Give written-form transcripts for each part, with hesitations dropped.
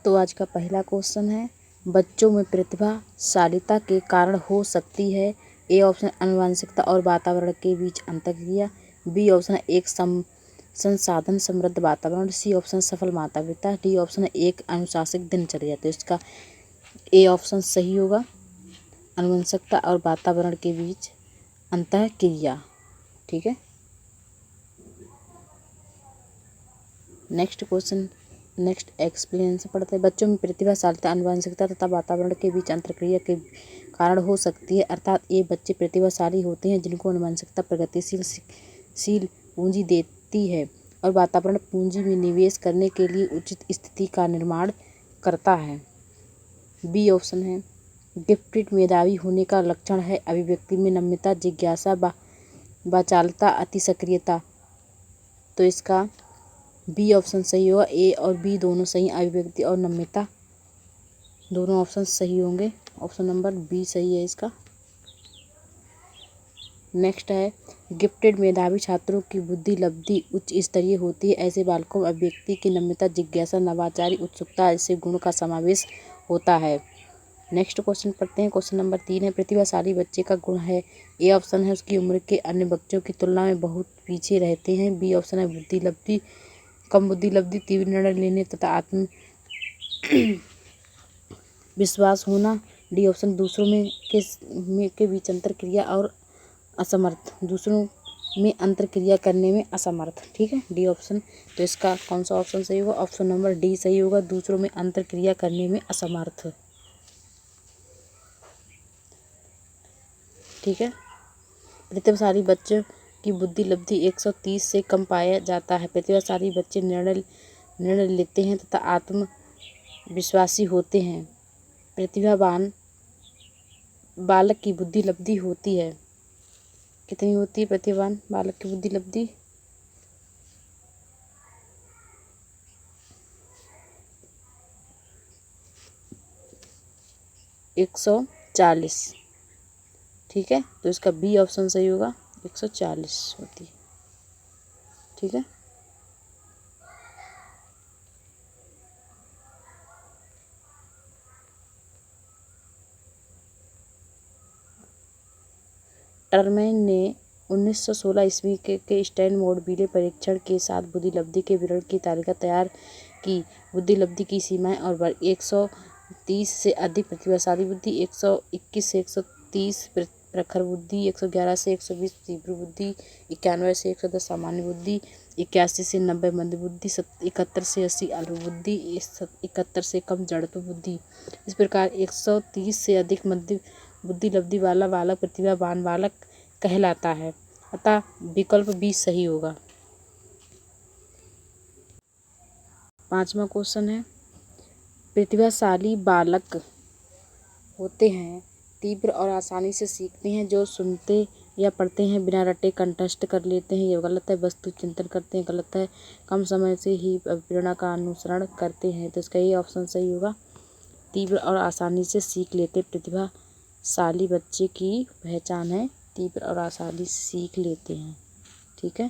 तो आज का पहला क्वेश्चन है, बच्चों में प्रतिभाशालिता के कारण हो सकती है। ए ऑप्शन आनुवंशिकता और वातावरण के बीच अंतर्क्रिया, बी ऑप्शन एक संसाधन समृद्ध वातावरण, सी ऑप्शन सफल माता पिता, डी ऑप्शन एक अनुशासित दिनचर्या। तो इसका ए ऑप्शन सही होगा, आनुवंशिकता और वातावरण के बीच अंतःक्रिया। ठीक है, नेक्स्ट एक्सप्लेनेशन पढ़ते हैं। बच्चों में प्रतिभाशालिता आनुवंशिकता तथा वातावरण के बीच अंतर्क्रिया के कारण हो सकती है, अर्थात ये बच्चे प्रतिभाशाली होते हैं जिनको आनुवंशिकता प्रगतिशील पूंजी देती है और वातावरण पूंजी में निवेश करने के लिए उचित स्थिति का निर्माण करता है। बी ऑप्शन है, गिफ्टेड मेधावी होने का लक्षण है अभिव्यक्ति में नम्रता, जिज्ञासा, वाचालता, अति सक्रियता। तो इसका बी ऑप्शन सही होगा। ए और बी दोनों सही, अभिव्यक्ति और नम्रता दोनों ऑप्शन सही होंगे। ऑप्शन नंबर बी सही है इसका। नेक्स्ट है, गिफ्टेड मेधावी छात्रों की बुद्धि लब्धि उच्च स्तरीय होती है। ऐसे बालकों में अभिव्यक्ति की नम्रता, जिज्ञासा, नवाचारी उत्सुकता ऐसे गुण का समावेश होता है। नेक्स्ट क्वेश्चन पढ़ते हैं। क्वेश्चन नंबर 3 है, प्रतिभाशाली बच्चे का गुण है। ए ऑप्शन है उसकी उम्र के अन्य बच्चों की तुलना में बहुत पीछे रहते हैं। बी ऑप्शन है कम बुद्धि लब्धि, तीव्र निर्णय लेने तथा आत्म विश्वास होना। डी ऑप्शन दूसरों के बीच अंतर्क्रिया और असमर्थ, दूसरों में अंतर्क्रिया करने में असमर्थ। ठीक है, डी ऑप्शन। तो इसका कौन सा ऑप्शन सही होगा? ऑप्शन नंबर डी सही होगा, दूसरों में अंतर्क्रिया करने में असमर्थ। ठीक है, प्रतिभाशाली बच्चों की बुद्धि लब्धि 130 से कम पाया जाता है। प्रतिभाशाली बच्चे निर्णय लेते हैं तथा आत्मविश्वासी होते हैं। प्रतिभावान बालक की बुद्धि लब्धि होती है, कितनी होती है प्रतिभावान बालक की बुद्धि लब्धि? 140। ठीक है, तो इसका बी ऑप्शन सही होगा, 140 होती है। ठीक है, टर्मेन ने 1916 ईस्वी के स्टैनमोडविले परीक्षण के साथ बुद्धि लब्धि के विवरण की तालिका तैयार की। बुद्धि लब्धि की सीमाएं और वर्ग: 130 से अधिक प्रतिभाशाली बुद्धि, 121 से 130 प्रखर बुद्धि, 111 से 120 तीव्र बुद्धि, 91 से 110 सामान्य बुद्धि, 81 से 90 मंद बुद्धि, 71 से 80 अल्प बुद्धि, 71 से कम जड़त्व बुद्धि। इस प्रकार 130 से अधिक मध्य बुद्धि लब्धि वाला बालक प्रतिभावान बालक कहलाता है, अतः विकल्प बी सही होगा। 5वां क्वेश्चन है, प्रतिभाशाली बालक होते हैं तीव्र और आसानी से सीखते हैं, जो सुनते या पढ़ते हैं बिना रटे कंठस्थ कर लेते हैं। यह गलत है। वस्तु चिंतन करते हैं, गलत है। कम समय से ही प्रेरणा का अनुसरण करते हैं। तो इसका ये ऑप्शन सही होगा, तीव्र और आसानी से सीख लेते। प्रतिभाशाली बच्चे की पहचान है तीव्र और आसानी से सीख लेते हैं। ठीक है,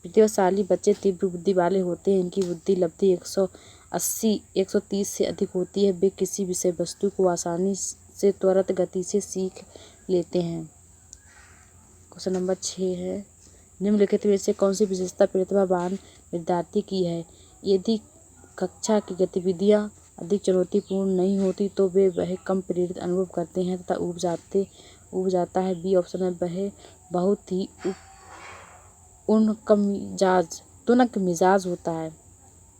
प्रतिभाशाली बच्चे तीव्र बुद्धि वाले होते हैं। इनकी बुद्धि लब्धि 130 से अधिक होती है। वे किसी विषय वस्तु को आसानी से त्वरित गति से सीख लेते हैं। क्वेश्चन नंबर 6 है, निम्नलिखित में से कौन सी विशेषता प्रतिभावान विद्यार्थी की है? यदि कक्षा की गतिविधियां अधिक चुनौतीपूर्ण नहीं होती तो वह कम प्रेरित अनुभव करते हैं तथा ऊब जाता है। बी ऑप्शन है, वह बहुत ही तुनक मिजाज होता है।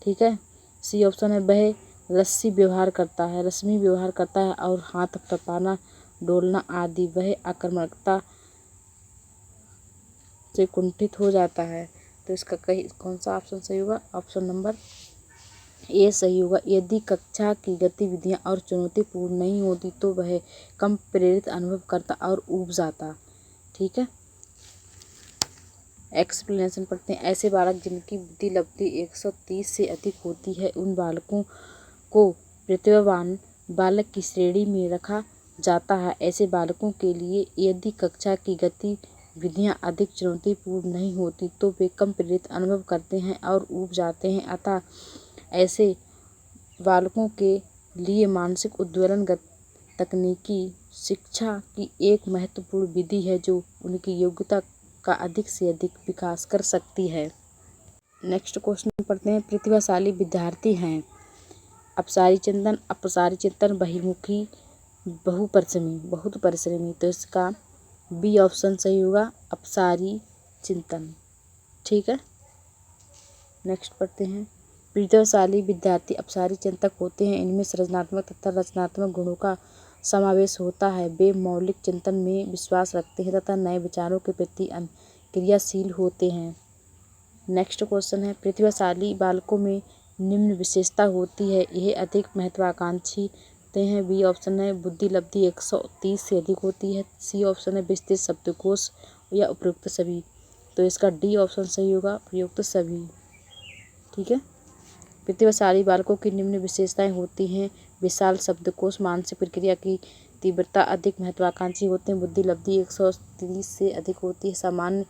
ठीक है, सी ऑप्शन है, वह रस्मी व्यवहार करता है और हाथ थपथपाना, डोलना आदि। वह आक्रामकता से कुंठित हो जाता है। तो इसका कौन सा ऑप्शन सही होगा? ऑप्शन नंबर ए सही होगा। यदि कक्षा की गतिविधियां और चुनौतीपूर्ण नहीं होती तो वह कम प्रेरित अनुभव करता और ऊब जाता। ठीक है, एक्सप्लेनेशन पढ़ते हैं। ऐसे बालक जिनकी बुद्धि लब्धि 130 से अधिक होती है, उन बालकों को प्रतिभावान बालक की श्रेणी में रखा जाता है। ऐसे बालकों के लिए यदि कक्षा की गतिविधियां अधिक चुनौतीपूर्ण नहीं होती तो वे कम प्रेरित अनुभव करते हैं और ऊब जाते हैं, अतः ऐसे बालकों के लिए मानसिक उद्वेलन तकनीकी शिक्षा की एक महत्वपूर्ण विधि है जो उनकी योग्यता का अधिक से अधिक विकास कर सकती है। नेक्स्ट क्वेश्चन पढ़ते हैं। प्रतिभाशाली विद्यार्थी हैं अपसारी चिंतन, बहिर्मुखी, बहुत परिश्रमी। तो इसका बी ऑप्शन सही होगा, अपसारी चिंतन। ठीक है, नेक्स्ट पढ़ते हैं। प्रतिभाशाली विद्यार्थी अपसारी चिंतक होते हैं। इनमें सृजनात्मक तथा रचनात्मक गुणों का समावेश होता है। वे मौलिक चिंतन में विश्वास रखते हैं तथा नए विचारों के प्रति क्रियाशील होते हैं। नेक्स्ट क्वेश्चन है। प्रतिभाशाली बालकों में निम्न विशेषता होती है, यह अधिक महत्वाकांक्षी होते हैं। बी ऑप्शन है, बुद्धि लब्धि 130 से अधिक होती है। सी ऑप्शन है, विस्तृत शब्दकोश या उपयुक्त सभी। तो इसका डी ऑप्शन सही होगा, उपयुक्त सभी। ठीक है, प्रतिभाशाली बालकों की निम्न विशेषताएं होती हैं। विशाल शब्दकोश, मानसिक प्रक्रिया की तीव्रता, अधिक महत्वाकांक्षी होते हैं। बुद्धि लब्धि 130 से अधिक होती है। सामान्य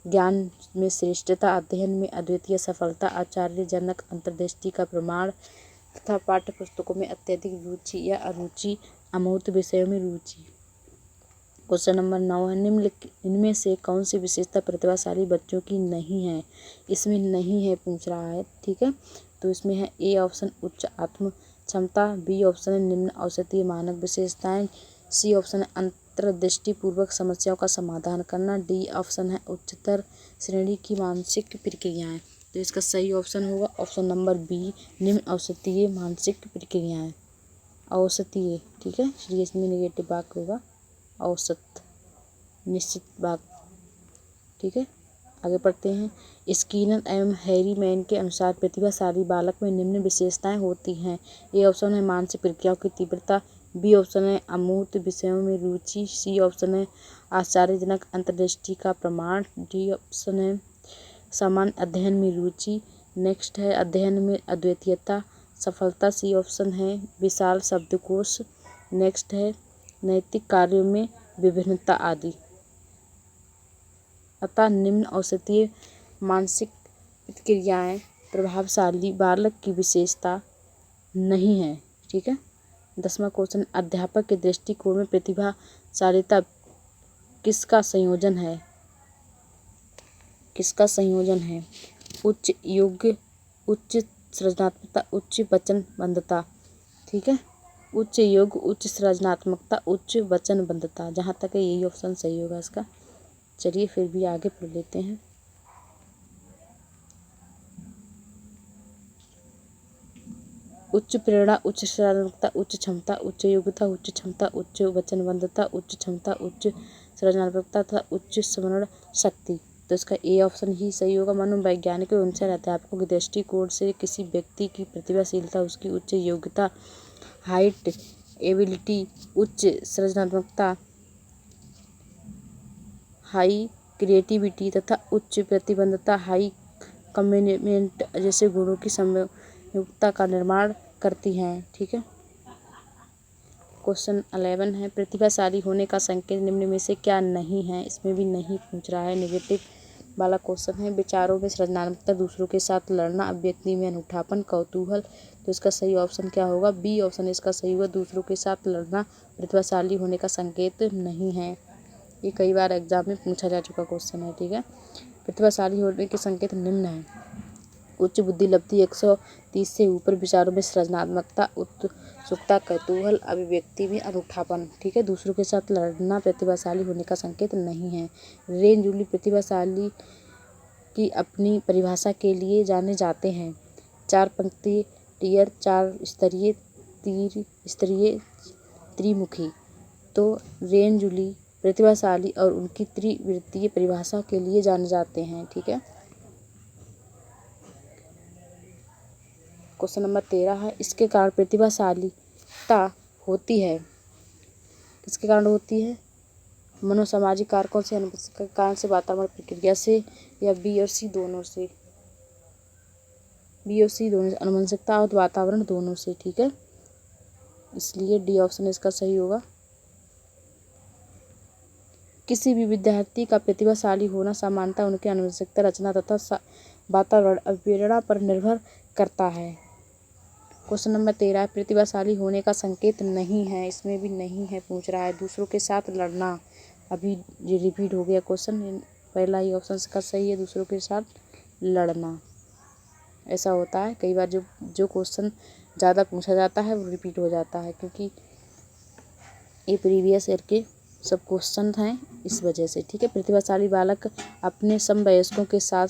ज्ञान में श्रेष्ठता, अध्ययन में अद्वितीय सफलता, आश्चर्यजनक अंतर्दृष्टि का प्रमाण तथा पाठ्य पुस्तकों में अत्यधिक रुचि या अरुचि, अमूर्त विषयों में रुचि। क्वेश्चन नंबर 9 है। इनमें से कौन सी विशेषता प्रतिभाशाली बच्चों की नहीं है? इसमें नहीं है पूछ रहा है। ठीक है, तो इसमें है ए ऑप्शन उच्च आत्म क्षमता, बी ऑप्शन है निम्न औसतीय मानक विशेषताएं, सी ऑप्शन है अंतर्दृष्टि पूर्वक समस्याओं का समाधान करना, डी ऑप्शन है उच्चतर श्रेणी की मानसिक प्रक्रियाएं। तो इसका सही ऑप्शन होगा ऑप्शन नंबर बी, निम्न औसतीय मानसिक प्रक्रियाएं। औसतीय, ठीक है, इसलिए इसमें नेगेटिव वाक्य होगा, औसत निश्चित भाग। ठीक है, आगे पढ़ते हैं। स्किनर एवं हैरीमैन के अनुसार प्रतिभाशाली बालक में निम्न विशेषताएं होती हैं। ए ऑप्शन है मानसिक प्रक्रियाओं की तीव्रता, बी ऑप्शन है अमूर्त विषयों में रुचि, सी ऑप्शन है आश्चर्यजनक अंतर्दृष्टि का प्रमाण, डी ऑप्शन है सामान्य अध्ययन में रुचि। नेक्स्ट है अध्ययन में अद्वितीयता, सफलता, सी ऑप्शन है विशाल शब्दकोश। नेक्स्ट है नैतिक कार्यों में विभिन्नता आदि। अतः निम्न औसतीय मानसिक प्रतिक्रियाएं प्रभावशाली बालक की विशेषता नहीं है। ठीक है, 10वां क्वेश्चन। अध्यापक के दृष्टिकोण में प्रतिभाशालीता किसका संयोजन है? किसका संयोजन है? उच्च योग्य, उच्च सृजनात्मकता, उच्च वचनबद्धता। ठीक है, उच्च योग्य, उच्च सृजनात्मकता, उच्च वचनबद्धता। जहाँ तक है यही ऑप्शन सही होगा इसका। चलिए फिर भी आगे पढ़ लेते हैं। उच्च प्रेरणा, उच्च सृजनात्मकता, उच्च क्षमता, उच्च योग्यता, उच्च क्षमता, उच्च वचनबद्धता, उच्च क्षमता, उच्च सृजनात्मकता तथा उच्च स्मरण शक्ति। तो इसका ए ऑप्शन ही सही होगा। मनोवैज्ञानिकों के अनुसार अध्यापकों के दृष्टिकोण से किसी व्यक्ति की प्रतिभाशीलता उसकी उच्च योग्यता, हाइट एबिलिटी, उच्च सृजनात्मकता, हाई क्रिएटिविटी तथा उच्च प्रतिबद्धता, हाई कमिटमेंट जैसे गुणों की संयुक्ता का निर्माण करती हैं। ठीक है, क्वेश्चन 11 है। प्रतिभाशाली होने का संकेत निम्न में से क्या नहीं है? इसमें भी नहीं पूछ रहा है, नेगेटिव वाला क्वेश्चन है। विचारों में सृजनात्मकता, दूसरों के साथ लड़ना, अभिव्यक्ति में अनूठापन, कौतूहल। तो इसका सही ऑप्शन क्या होगा? बी ऑप्शन इसका सही होगा, दूसरों के साथ लड़ना प्रतिभाशाली होने का संकेत नहीं है। ये कई बार एग्जाम में पूछा जा चुका क्वेश्चन है। ठीक है, प्रतिभाशाली होने के संकेत निम्न है। उच्च बुद्धि लब्धि 130 से ऊपर, विचारों में सृजनात्मकता, उत्सुकता, कौतूहल, अभिव्यक्ति में अनूठापन। ठीक है, दूसरों के साथ लड़ना प्रतिभाशाली होने का संकेत नहीं है। रेन जूली प्रतिभाशाली की अपनी परिभाषा के लिए जाने जाते हैं। 4 पंक्ति टियर, 4 स्तरीय, त्रिमुखी। तो रेन जूली प्रतिभाशाली और उनकी त्रिवृत्तीय परिभाषा के लिए जाने जाते हैं। ठीक है, क्वेश्चन नंबर 13 है। इसके कारण प्रतिभाशालीता होती है। किसके कारण होती है? मनोसामाजिक कारकों से, अनुवंशिक कारण से, वातावरण प्रक्रिया से, या बी और सी दोनों से? बी और सी दोनों से, अनुवंशिकता और वातावरण दोनों से। ठीक है, इसलिए डी ऑप्शन इसका सही होगा। किसी भी विद्यार्थी का प्रतिभाशाली होना सामान्यतः उनके अनुवंशिकता, रचना तथा वातावरण अभिप्रेरणा पर निर्भर करता है। क्वेश्चन नंबर 13 प्रतिभाशाली होने का संकेत नहीं है, इसमें भी नहीं है पूछ रहा है। दूसरों के साथ लड़ना, अभी ये रिपीट हो गया क्वेश्चन, पहला ही ऑप्शन का सही है, दूसरों के साथ लड़ना। ऐसा होता है कई बार, जो क्वेश्चन ज़्यादा पूछा जाता है वो रिपीट हो जाता है, क्योंकि ये प्रीवियस ईयर के सब क्वेश्चन हैं इस वजह से। ठीक है, प्रतिभाशाली बालक अपने समवयस्कों के साथ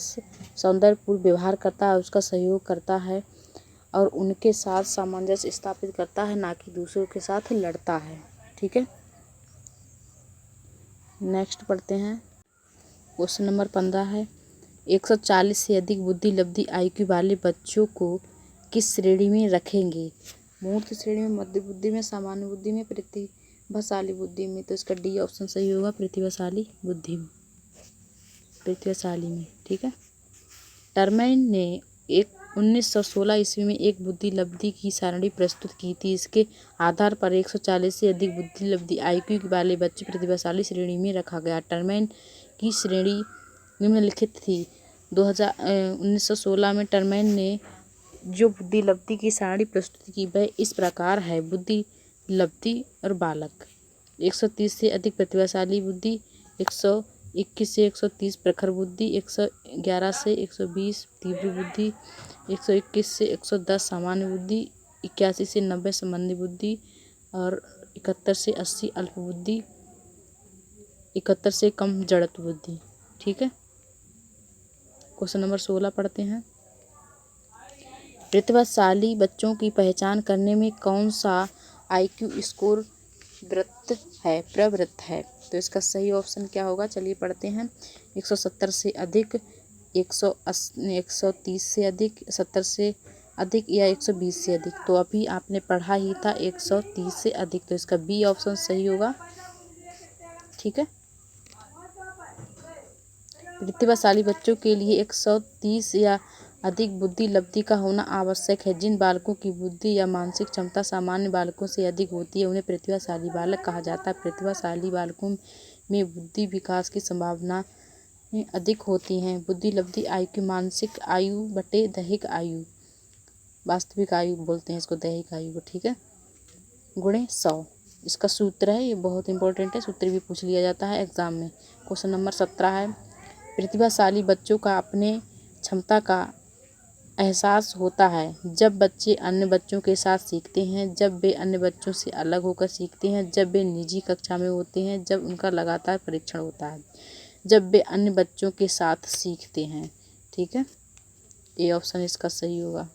सौंदर्यपूर्ण व्यवहार करता है, उसका सहयोग करता है और उनके साथ सामंजस्य स्थापित करता है, ना कि दूसरों के साथ लड़ता है। ठीक है, नेक्स्ट पढ़ते हैं। क्वेश्चन नंबर 15 है 140 से अधिक बुद्धि लब्धि IQ वाले बच्चों को किस श्रेणी में रखेंगे? मूर्त श्रेणी में, मध्य बुद्धि में, सामान्य बुद्धि में, प्रतिभाशाली बुद्धि में। तो इसका डी ऑप्शन सही होगा, प्रतिभाशाली बुद्धि में, प्रतिभाशाली में। ठीक है, टर्मैन ने 1916 ईस्वी में एक बुद्धि लब्धि की सारणी प्रस्तुत की थी। इसके आधार पर 140 से अधिक बुद्धि लब्धि IQ वाले बच्चे प्रतिभाशाली श्रेणी में रखा गया। टर्मैन की श्रेणी निम्नलिखित थी। 1916 में टर्मैन ने जो बुद्धि लब्धि की सारणी प्रस्तुत की वह इस प्रकार है। बुद्धि लब्धि और बालक 130 से अधिक प्रतिभाशाली बुद्धि, 121 से 130 प्रखर बुद्धि, 111 से 120 तीव्र बुद्धि, 121 से 110 सामान्य बुद्धि, 81 से 90 संबंधी बुद्धि और 71 से 80 अल्प बुद्धि, 71 से कम जड़त्व बुद्धि। ठीक है, क्वेश्चन नंबर 16 पढ़ते हैं। प्रतिभाशाली बच्चों की पहचान करने में कौन सा IQ स्कोर प्रवृत्त है? तो इसका सही ऑप्शन क्या होगा, चलिए पढ़ते हैं। 170 से अधिक, 130 से अधिक, 70 से अधिक या 120 से अधिक। तो अभी आपने पढ़ा ही था 130 से अधिक, तो इसका बी ऑप्शन सही होगा। ठीक है, प्रतिभाशाली बच्चों के लिए 130 या अधिक बुद्धि लब्धि का होना आवश्यक है। जिन बालकों की बुद्धि या मानसिक क्षमता सामान्य बालकों से अधिक होती है उन्हें प्रतिभाशाली बालक कहा जाता है। प्रतिभाशाली बालकों में बुद्धि विकास की संभावनाएं अधिक होती हैं। बुद्धि लब्धि IQ मानसिक आयु बटे दैहिक आयु, वास्तविक आयु बोलते हैं इसको, दैहिक आयु को। ठीक है, गुणे 100 इसका सूत्र है, ये बहुत इंपॉर्टेंट है, सूत्र भी पूछ लिया जाता है एग्जाम में। क्वेश्चन नंबर 17 है प्रतिभाशाली बच्चों का अपने क्षमता का एहसास होता है जब बच्चे अन्य बच्चों के साथ सीखते हैं, जब वे अन्य बच्चों से अलग होकर सीखते हैं, जब वे निजी कक्षा में होते हैं, जब उनका लगातार परीक्षण होता है, जब वे अन्य बच्चों के साथ सीखते हैं। ठीक है, ये ऑप्शन इसका सही होगा।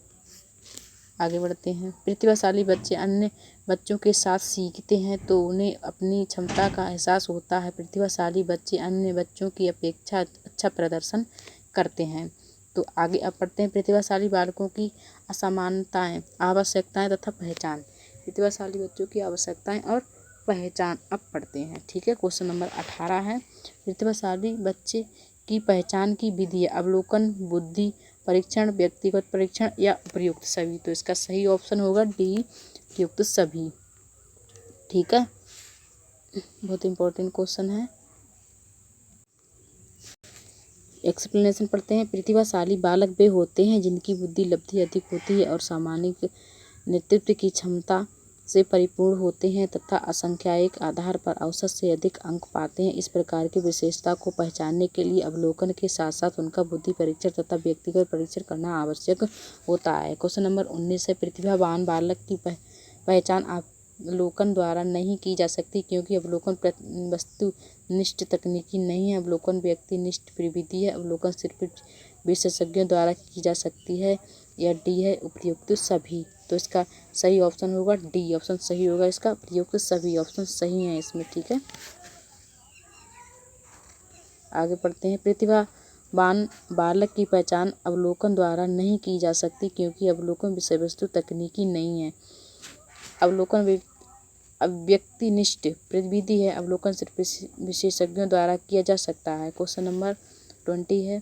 आगे बढ़ते हैं। प्रतिभाशाली बच्चे अन्य बच्चों के साथ सीखते हैं तो उन्हें अपनी क्षमता का एहसास होता है। प्रतिभाशाली बच्चे अन्य बच्चों की अपेक्षा अच्छा प्रदर्शन करते हैं। तो आगे अब पढ़ते हैं प्रतिभाशाली बालकों की असमानताएं, आवश्यकताएं तथा पहचान। प्रतिभाशाली बच्चों की आवश्यकताएं और पहचान अब पढ़ते हैं। ठीक है, क्वेश्चन नंबर 18 है प्रतिभाशाली बच्चे की पहचान की विधि, अवलोकन, बुद्धि परीक्षण, व्यक्तिगत परीक्षण या उपयुक्त सभी। तो इसका सही ऑप्शन होगा डी, उपयुक्त सभी। ठीक है, बहुत इंपॉर्टेंट क्वेश्चन है। एक्सप्लेनेशन पढ़ते हैं। प्रतिभाशाली बालक वे होते हैं जिनकी बुद्धि लब्धि अधिक होती है और सामाजिक नेतृत्व की क्षमता से परिपूर्ण होते हैं तथा असंख्यायिक आधार पर औसत से अधिक अंक पाते हैं। इस प्रकार की विशेषता को पहचानने के लिए अवलोकन के साथ साथ उनका बुद्धि परीक्षण तथा व्यक्तिगत परीक्षण करना आवश्यक होता है। क्वेश्चन नंबर 19 है प्रतिभावान बालक की पहचान अवलोकन द्वारा नहीं की जा सकती क्योंकि अवलोकन वस्तुनिष्ठ तकनीकी नहीं है। अवलोकन व्यक्तिनिष्ठ प्रविधि है। अवलोकन सिर्फ विशेषज्ञों द्वारा की जा सकती है। या डी है उपयुक्त सभी। तो इसका सही ऑप्शन होगा डी ऑप्शन सही होगा इसका, उपयुक्त सभी ऑप्शन सही है इसमें। ठीक है, आगे पढ़ते हैं। प्रतिभावान बालक की पहचान अवलोकन द्वारा नहीं की जा सकती क्योंकि अवलोकन विषय वस्तु तकनीकी नहीं है। अवलोकन व्यक्तिनिष्ठ प्रविधि है। अवलोकन सिर्फ विशेषज्ञों द्वारा किया जा सकता है। क्वेश्चन नंबर 20 है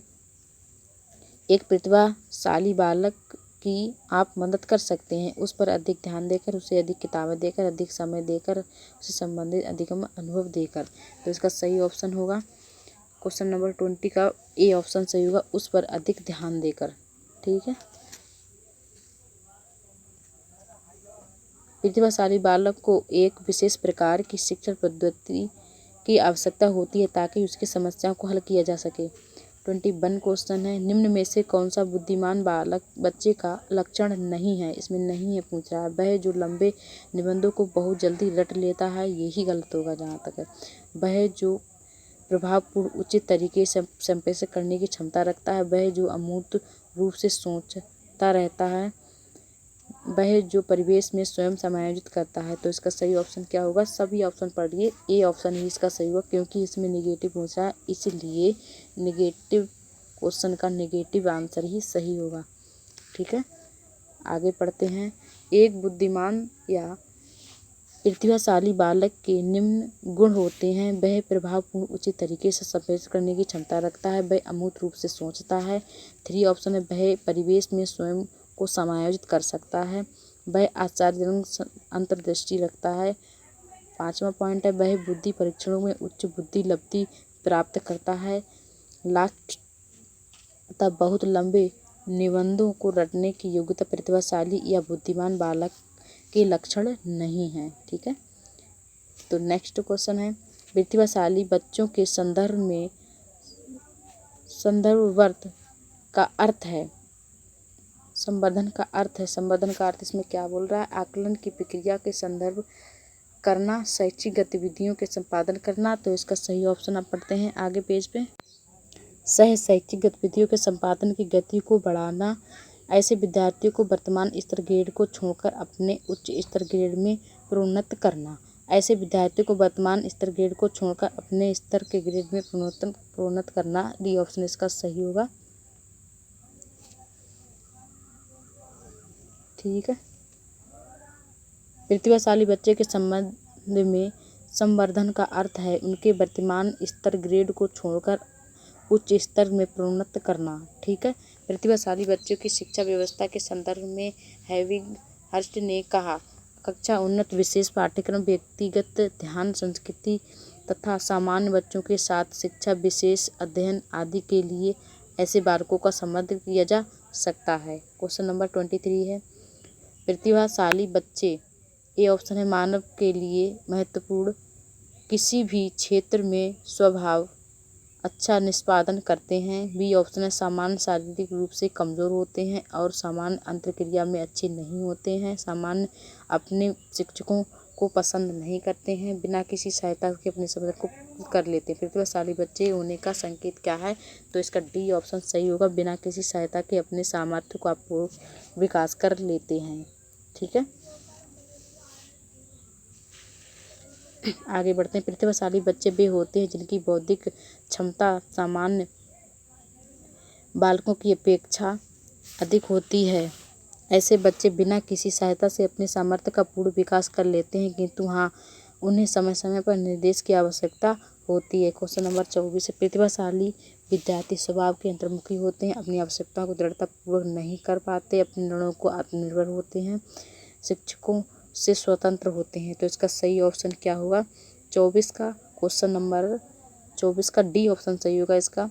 एक प्रतिभाशाली बालक की आप मदद कर सकते हैं उस पर अधिक ध्यान देकर, उसे अधिक किताबें देकर, अधिक समय देकर, उससे संबंधित अधिक अनुभव देकर। तो इसका सही ऑप्शन होगा क्वेश्चन नंबर 20 का ए ऑप्शन सही होगा, उस पर अधिक ध्यान देकर। ठीक है, प्रतिभाशाली बालक को एक विशेष प्रकार की शिक्षण पद्धति की आवश्यकता होती है ताकि उसकी समस्याओं को हल किया जा सके। 21 क्वेश्चन है, निम्न में से कौन सा बुद्धिमान बच्चे का लक्षण नहीं है। इसमें नहीं है पूछ रहा है। वह जो लंबे निबंधों को बहुत जल्दी रट लेता है, यही गलत होगा जहाँ तक है। वह जो प्रभावपूर्ण उचित तरीके से संप्रेषण करने की क्षमता रखता है। वह जो अमूर्त रूप से सोचता रहता है। वह जो परिवेश में स्वयं समायोजित करता है। तो इसका सही ऑप्शन क्या होगा? सभी ऑप्शन पढ़ लिए, ए ऑप्शन ही इसका सही होगा, क्योंकि इसमें नेगेटिव पूछ रहा है, इसलिए नेगेटिव क्वेश्चन का नेगेटिव आंसर ही सही होगा। ठीक है, आगे पढ़ते हैं। एक बुद्धिमान या प्रतिभाशाली बालक के निम्न गुण होते हैं। वह प्रभावपूर्ण उचित तरीके से संप्रेषण करने की क्षमता रखता है। वह अमूर्त रूप से सोचता है। 3 ऑप्शन है, वह परिवेश में स्वयं को समायोजित कर सकता है। वह आश्चर्यजनक अंतर्दृष्टि रखता है। 5वां पॉइंट है, वह बुद्धि परीक्षणों में उच्च बुद्धि लब्धि प्राप्त करता है। लास्ट तथा बहुत लंबे निबंधों को रटने की योग्यता प्रतिभाशाली या बुद्धिमान बालक के लक्षण नहीं है। ठीक है, तो नेक्स्ट क्वेश्चन है, प्रतिभाशाली बच्चों के संदर्भ में संदर्भवर्त का अर्थ है। संवर्धन का अर्थ है। संवर्धन का अर्थ इसमें क्या बोल रहा है? आकलन की प्रक्रिया के संदर्भ करना, शैक्षिक गतिविधियों के संपादन करना। तो इसका सही ऑप्शन आप पढ़ते हैं आगे पेज पे। सह शैक्षिक गतिविधियों के संपादन की गति को बढ़ाना, ऐसे विद्यार्थियों को वर्तमान स्तर ग्रेड को छोड़कर अपने उच्च स्तर ग्रेड में प्रोन्नत करना। ऐसे विद्यार्थियों को वर्तमान स्तर ग्रेड को छोड़कर अपने स्तर के ग्रेड में प्रोन्नत करना। डी ऑप्शन इसका सही होगा। ठीक है, प्रतिभाशाली बच्चे के संबंध में संवर्धन का अर्थ है उनके वर्तमान स्तर ग्रेड को छोड़कर उच्च स्तर में प्रोन्नत करना। ठीक है, प्रतिभाशाली बच्चों की शिक्षा व्यवस्था के संदर्भ में हेविंग हर्स्ट ने कहा, कक्षा उन्नत विशेष पाठ्यक्रम, व्यक्तिगत ध्यान, संस्कृति तथा सामान्य बच्चों के साथ शिक्षा, विशेष अध्ययन आदि के लिए ऐसे बालकों का संबंध किया जा सकता है। क्वेश्चन नंबर 23 है, प्रतिभाशाली बच्चे, ए ऑप्शन है, मानव के लिए महत्वपूर्ण किसी भी क्षेत्र में स्वभाव अच्छा निष्पादन करते हैं। बी ऑप्शन है, सामान्य शारीरिक रूप से कमज़ोर होते हैं और सामान्य अंतर्क्रिया में अच्छे नहीं होते हैं। सामान्य अपने शिक्षकों को पसंद नहीं करते हैं। बिना किसी सहायता के अपने समझ को कर लेते हैं। प्रतिभाशाली बच्चे होने का संकेत क्या है? तो इसका डी ऑप्शन सही होगा, बिना किसी सहायता के अपने सामर्थ्य को आप विकास कर लेते हैं। ठीक है, आगे बढ़ते हैं। प्रतिभाशाली बच्चे वे होते हैं जिनकी बौद्धिक क्षमता सामान्य बालकों की अपेक्षा अधिक होती है। ऐसे बच्चे बिना किसी सहायता से अपने सामर्थ्य का पूर्ण विकास कर लेते हैं, किंतु हाँ, उन्हें समय समय पर निर्देश की आवश्यकता होती है। क्वेश्चन नंबर 24 है, प्रतिभाशाली विद्यार्थी स्वभाव के अंतर्मुखी होते हैं, अपनी आवश्यकताओं को दृढ़तापूर्वक नहीं कर पाते, अपने निर्णयों को आत्मनिर्भर होते हैं, शिक्षकों से स्वतंत्र होते हैं। तो इसका सही ऑप्शन क्या होगा? 24 का क्वेश्चन नंबर 24 का डी ऑप्शन सही होगा इसका,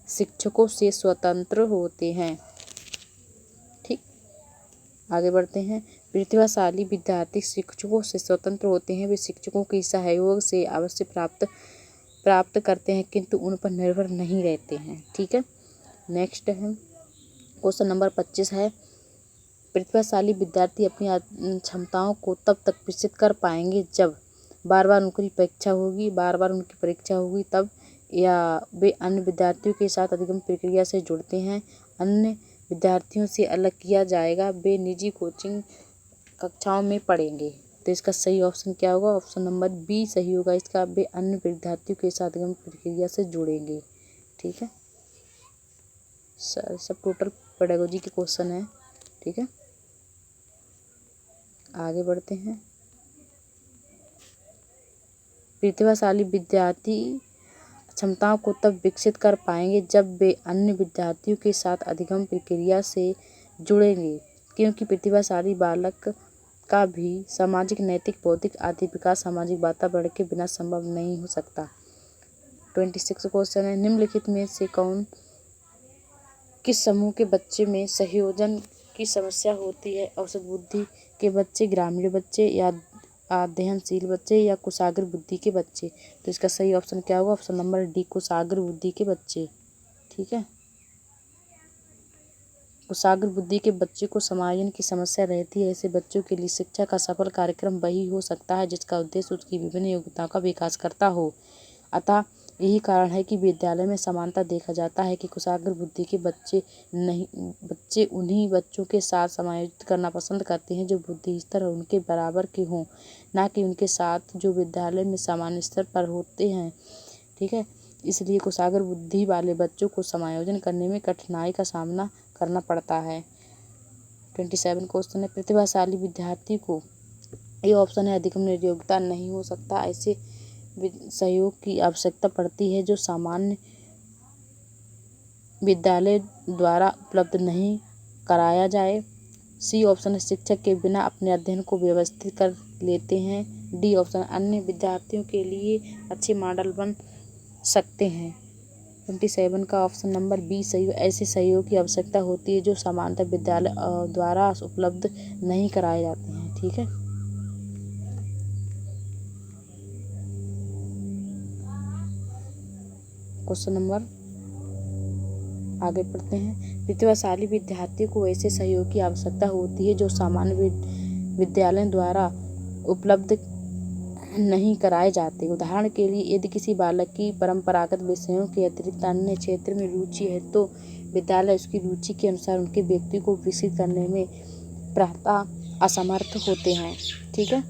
शिक्षकों से स्वतंत्र होते हैं। ठीक, आगे बढ़ते हैं। प्रतिभाशाली विद्यार्थी शिक्षकों से स्वतंत्र होते हैं। वे शिक्षकों के सहयोग से अवश्य प्राप्त करते हैं, किंतु उन पर निर्भर नहीं रहते हैं। ठीक है, नेक्स्ट है क्वेश्चन नंबर 25 है, प्रतिभाशाली विद्यार्थी अपनी क्षमताओं को तब तक विकसित कर पाएंगे जब बार बार उनकी परीक्षा होगी तब, या वे अन्य विद्यार्थियों के साथ अधिगम प्रक्रिया से जुड़ते हैं, अन्य विद्यार्थियों से अलग किया जाएगा, वे निजी कोचिंग कक्षाओं में पढ़ेंगे। तो इसका सही ऑप्शन क्या होगा? ऑप्शन नंबर बी सही होगा इसका, वे अन्य विद्यार्थियों के साथ अधिगम प्रक्रिया से जुड़ेंगे। ठीक है, सब टोटल पेडागोजी के क्वेश्चन है। ठीक है, आगे बढ़ते हैं। प्रतिभाशाली विद्यार्थी क्षमताओं को तब विकसित कर पाएंगे जब वे अन्य विद्यार्थियों के साथ अधिगम प्रक्रिया से जुड़ेंगे, क्योंकि प्रतिभाशाली बालक का भी सामाजिक, नैतिक, बौद्धिक आदि विकास सामाजिक वातावरण के बिना संभव नहीं हो सकता। 26 क्वेश्चन है, निम्नलिखित में से किस समूह के बच्चे में संयोजन की समस्या होती है? औसत बुद्धि के बच्चे, ग्रामीण बच्चे या अध्ययनशील बच्चे या कुशाग्र बुद्धि के बच्चे। तो इसका सही ऑप्शन क्या होगा? ऑप्शन नंबर डी, कुशाग्र बुद्धि के बच्चे। ठीक है, कुशाग्र बुद्धि के बच्चे को समायोजन की समस्या रहती है। ऐसे बच्चों के लिए शिक्षा का सफल कार्यक्रम वही हो सकता है जिसका उद्देश्य उसकी विभिन्न योग्यताओं का विकास करता हो। अतः यही कारण है कि विद्यालय में समानता देखा जाता है कि कुशाग्र बुद्धि के बच्चे उन्हीं बच्चों के साथ समायोजित करना पसंद करते हैं जो बुद्धि स्तर उनके बराबर के हों, ना कि उनके साथ जो विद्यालय में सामान्य स्तर पर होते हैं। ठीक है, इसलिए कुशाग्र बुद्धि वाले बच्चों को समायोजन करने में कठिनाई का सामना करना पड़ता है। 27 क्वेश्चन है, प्रतिभाशाली विद्यार्थी को, ये ऑप्शन है, अधिगम योग्यता नहीं हो सकता। ऐसे सहयोग की आवश्यकता पड़ती है जो सामान्य विद्यालय द्वारा उपलब्ध नहीं कराया जाए। सी ऑप्शन है, शिक्षक के बिना अपने अध्ययन को व्यवस्थित कर लेते हैं। डी ऑप्शन, अन्य विद्यार्थियों के लिए अच्छे मॉडल बन सकते हैं। 27 का ऑप्शन नंबर बी सही है। ऐसे सहयोग की आवश्यकता होती है जो सामान्यतः विद्यालय द्वारा उपलब्ध नहीं कराए जाते हैं। ठीक है, क्वेश्चन नंबर आगे पढ़ते हैं। प्रतिभाशाली विद्यार्थियों को ऐसे सहयोग की आवश्यकता होती है जो सामान्य विद्यालय द्वारा उपलब्ध नहीं कराए जाते। उदाहरण के लिए, यदि किसी बालक की परंपरागत विषयों के अतिरिक्त अन्य क्षेत्र में रुचि है तो विद्यालय उसकी रुचि के अनुसार उनके व्यक्ति को विकसित करने में प्रायः असमर्थ होते हैं। ठीक है,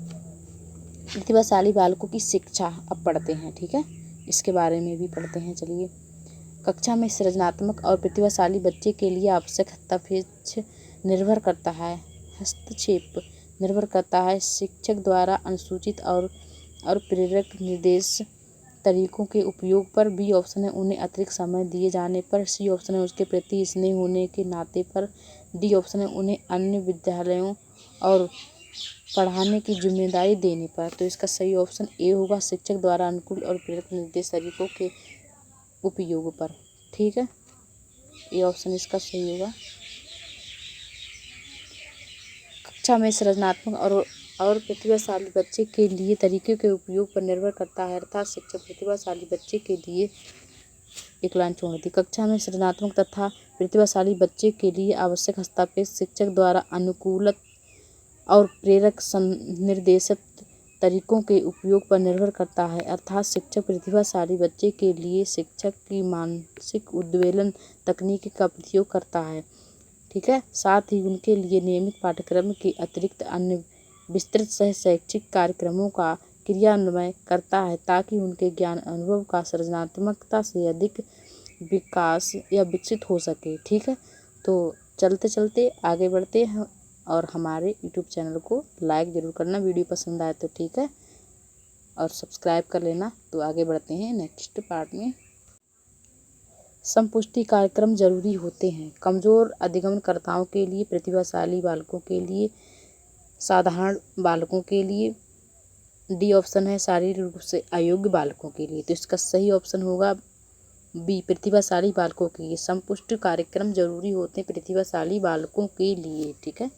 प्रतिभाशाली बालकों की शिक्षा अब पढ़ते हैं। ठीक है, इसके बारे में भी पढ़ते हैं। चलिए, कक्षा में सृजनात्मक और प्रतिभाशाली बच्चे के लिए आवश्यक हस्तक्षेप निर्भर करता है शिक्षक द्वारा अनुसूचित और प्रेरक निर्देश तरीकों के उपयोग पर। बी ऑप्शन है, उन्हें अतिरिक्त समय दिए जाने पर। सी ऑप्शन है, उसके प्रति स्नेह होने के नाते पर। डी ऑप्शन है, उन्हें अन्य विद्यालयों और पढ़ाने की जिम्मेदारी देने पर। तो इसका सही ऑप्शन ए होगा, शिक्षक द्वारा अनुकूल और प्रेरक निर्देश तरीकों के उपयोग पर। ठीक है, ये ऑप्शन इसका सही होगा। कक्षा में सृजनात्मक और प्रतिभाशाली बच्चे के लिए तरीकों के उपयोग पर निर्भर करता है, अर्थात शिक्षक प्रतिभाशाली बच्चे के लिए, एक लाइन छोड़ दी, कक्षा में सृजनात्मक तथा प्रतिभाशाली बच्चे के लिए आवश्यक हस्तक्षेप शिक्षक द्वारा अनुकूलित और प्रेरक निर्देशित तरीकों के उपयोग पर निर्भर करता है, अर्थात शिक्षक प्रतिभाशाली बच्चे के लिए शिक्षक की मानसिक उद्वेलन तकनीक का प्रयोग करता है। ठीक है, साथ ही उनके लिए नियमित पाठ्यक्रम के अतिरिक्त अन्य विस्तृत सह शैक्षिक कार्यक्रमों का क्रियान्वयन करता है ताकि उनके ज्ञान अनुभव का सृजनात्मकता से अधिक विकास या विकसित हो सके। ठीक है, तो चलते चलते आगे बढ़ते हैं और हमारे यूट्यूब चैनल को लाइक ज़रूर करना, वीडियो पसंद आए तो। ठीक है, और सब्सक्राइब कर लेना। तो आगे बढ़ते हैं नेक्स्ट पार्ट में। संपुष्टि कार्यक्रम जरूरी होते हैं कमज़ोर अधिगमनकर्ताओं के लिए, प्रतिभाशाली बालकों के लिए, साधारण बालकों के लिए। डी ऑप्शन है, शारीरिक रूप से अयोग्य बालकों के लिए। तो इसका सही ऑप्शन होगा बी, प्रतिभाशाली बालकों के लिए संपुष्टि कार्यक्रम जरूरी होते हैं प्रतिभाशाली बालकों के लिए। ठीक है,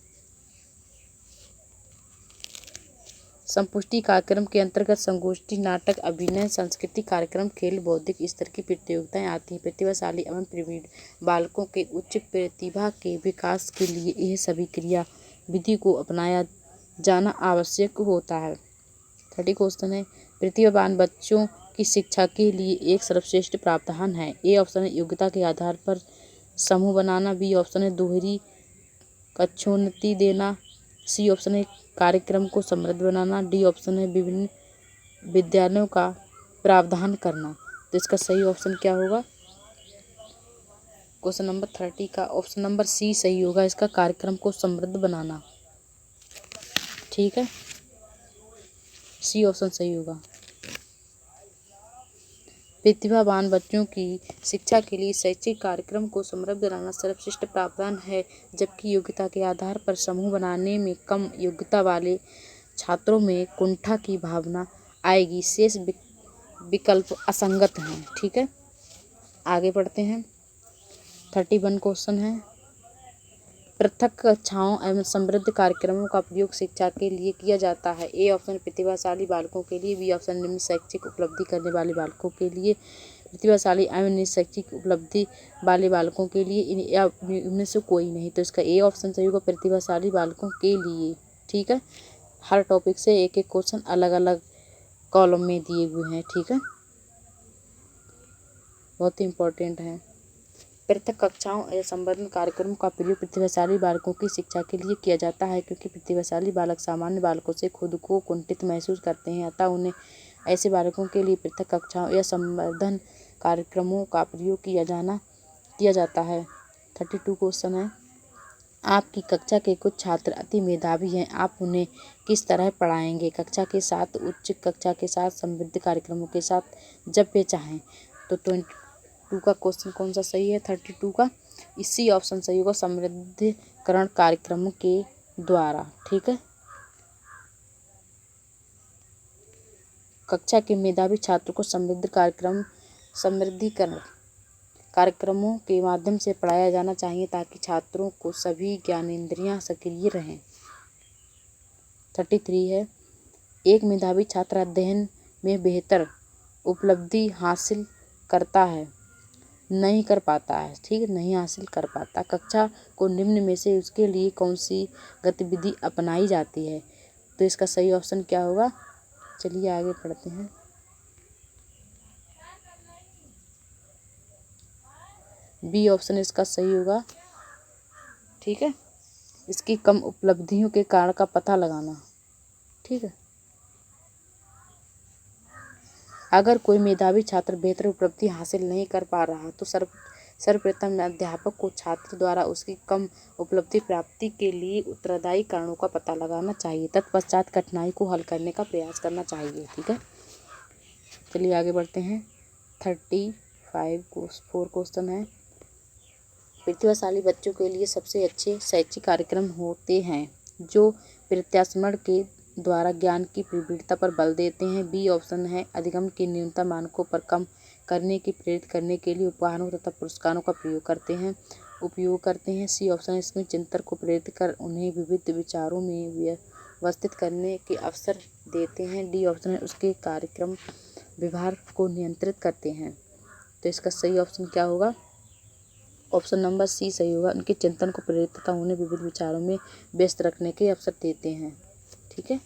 संपुष्टि कार्यक्रम के अंतर्गत संगोष्ठी, नाटक, अभिनय, सांस्कृतिक कार्यक्रम, खेल, बौद्धिक स्तर की प्रतियोगिताएं आती हैं। प्रतिभाशाली एवं प्रवीण बालकों के उच्च प्रतिभा के विकास के लिए यह सभी क्रिया विधि को अपनाया जाना आवश्यक होता है। 30 क्वेश्चन है, प्रतिभावान बच्चों की शिक्षा के लिए एक सर्वश्रेष्ठ प्रावधान है। ए ऑप्शन है, योग्यता के आधार पर समूह बनाना। बी ऑप्शन है, दोहरी कक्षोन्नति देना। सी ऑप्शन है, कार्यक्रम को समृद्ध बनाना। डी ऑप्शन है, विभिन्न विद्यालयों का प्रावधान करना। तो इसका सही ऑप्शन क्या होगा? क्वेश्चन नंबर 30 का ऑप्शन नंबर सी सही होगा, इसका कार्यक्रम को समृद्ध बनाना। ठीक है, सी ऑप्शन सही होगा। प्रतिभावान बच्चों की शिक्षा के लिए शैक्षिक कार्यक्रम को समृद्ध बनाना सर्वश्रेष्ठ प्रावधान है, जबकि योग्यता के आधार पर समूह बनाने में कम योग्यता वाले छात्रों में कुंठा की भावना आएगी। शेष विकल्प असंगत हैं। ठीक है, आगे बढ़ते हैं। 31 क्वेश्चन है, पृथक कक्षाओं एवं समृद्ध कार्यक्रमों का प्रयोग शिक्षा के लिए किया जाता है। ए ऑप्शन प्रतिभाशाली बालकों के लिए, बी ऑप्शन निम्न शैक्षिक उपलब्धि करने वाले बालकों के लिए, प्रतिभाशाली एवं निम्न शैक्षिक उपलब्धि वाले बालकों के लिए, या इनमें से कोई नहीं। तो इसका ए ऑप्शन सही होगा, प्रतिभाशाली बालकों के लिए। ठीक है, हर टॉपिक से एक एक क्वेश्चन अलग अलग कॉलम में दिए हुए हैं। ठीक है, बहुत ही इम्पोर्टेंट है। पृथक कक्षाओं या संवर्धन कार्यक्रमों का प्रयोग प्रतिभाशाली बालकों की शिक्षा के लिए किया जाता है, क्योंकि प्रतिभाशाली बालक सामान्य बालकों से खुद को कुंठित महसूस करते हैं, अतः उन्हें ऐसे बालकों के लिए पृथक कक्षाओं या संवर्धन कार्यक्रमों का प्रयोग किया जाता है। 32 क्वेश्चन है। आपकी कक्षा के कुछ छात्र अति मेधावी हैं, आप उन्हें किस तरह पढ़ाएंगे? कक्षा के साथ, उच्च कक्षा के साथ, समृद्ध कार्यक्रमों के साथ, जब वे चाहें। तो 22 का क्वेश्चन कौन सा सही है? 32 का इसी ऑप्शन सही होगा, समृद्धीकरण कार्यक्रमों के द्वारा। ठीक है, कक्षा के मेधावी छात्र को समृद्धिकरण कार्यक्रमों के माध्यम से पढ़ाया जाना चाहिए, ताकि छात्रों को सभी ज्ञानेंद्रियां सक्रिय रहें। 33 है। एक मेधावी छात्र अध्ययन में बेहतर उपलब्धि हासिल करता है, नहीं कर पाता है। ठीक है, नहीं हासिल कर पाता। कक्षा को निम्न में से उसके लिए कौन सी गतिविधि अपनाई जाती है? तो इसका सही ऑप्शन क्या होगा? चलिए आगे पढ़ते हैं। बी ऑप्शन इसका सही होगा। ठीक है, इसकी कम उपलब्धियों के कारण का पता लगाना। ठीक है, अगर कोई मेधावी छात्र बेहतर उपलब्धि हासिल नहीं कर पा रहा तो सर्वप्रथम अध्यापक को छात्र द्वारा उसकी कम उपलब्धि प्राप्ति के लिए उत्तरदायी कारणों का पता लगाना चाहिए, तत्पश्चात कठिनाई को हल करने का प्रयास करना चाहिए। ठीक है, चलिए आगे बढ़ते हैं। 34 क्वेश्चन है। प्रतिभाशाली बच्चों के लिए सबसे अच्छे शैक्षिक कार्यक्रम होते हैं जो प्रत्यास्मरण के द्वारा ज्ञान की विविधता पर बल देते हैं। बी ऑप्शन है, अधिगम के न्यूनतम मानकों पर कम करने की प्रेरित करने के लिए उपहारों तथा पुरस्कारों का उपयोग करते हैं। सी ऑप्शन है, इसमें चिंतन को प्रेरित कर उन्हें विविध विचारों में व्यवस्थित करने के अवसर देते हैं। डी ऑप्शन है, उसके कार्यक्रम व्यवहार को नियंत्रित करते हैं। तो इसका सही ऑप्शन क्या होगा? ऑप्शन नंबर सी सही होगा, उनके चिंतन को प्रेरित तथा उन्हें विविध विचारों में व्यस्त रखने के अवसर देते हैं। ठीक है,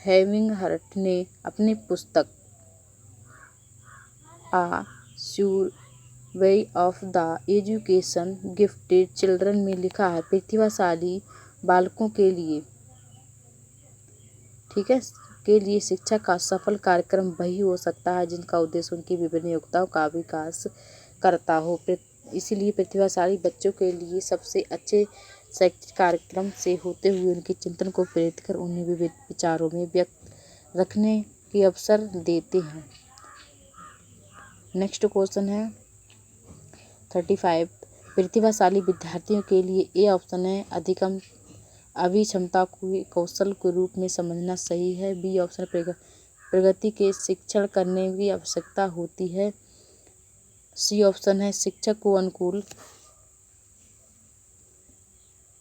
हेमिंगहर्ट ने अपनी पुस्तक a sure way of the education gifted children में लिखा है, प्रतिभाशाली बालकों के लिए, ठीक है, के लिए शिक्षा का सफल कार्यक्रम वही हो सकता है जिनका उद्देश्य उनकी विभिन्न योग्यताओं का विकास करता हो। इसीलिए प्रतिभाशाली बच्चों के लिए सबसे अच्छे शैक्षिक कार्यक्रम से होते हुए उनके चिंतन को प्रेरित कर उन्हें विविध विचारों में व्यक्त रखने के अवसर देते हैं। नेक्स्ट क्वेश्चन है 35। प्रतिभाशाली विद्यार्थियों के लिए ए ऑप्शन है, अधिगम अभिक्षमता को कौशल के रूप में समझना सही है। बी ऑप्शन प्रगति के शिक्षण करने की आवश्यकता होती है। सी ऑप्शन है, शिक्षक को अनुकूल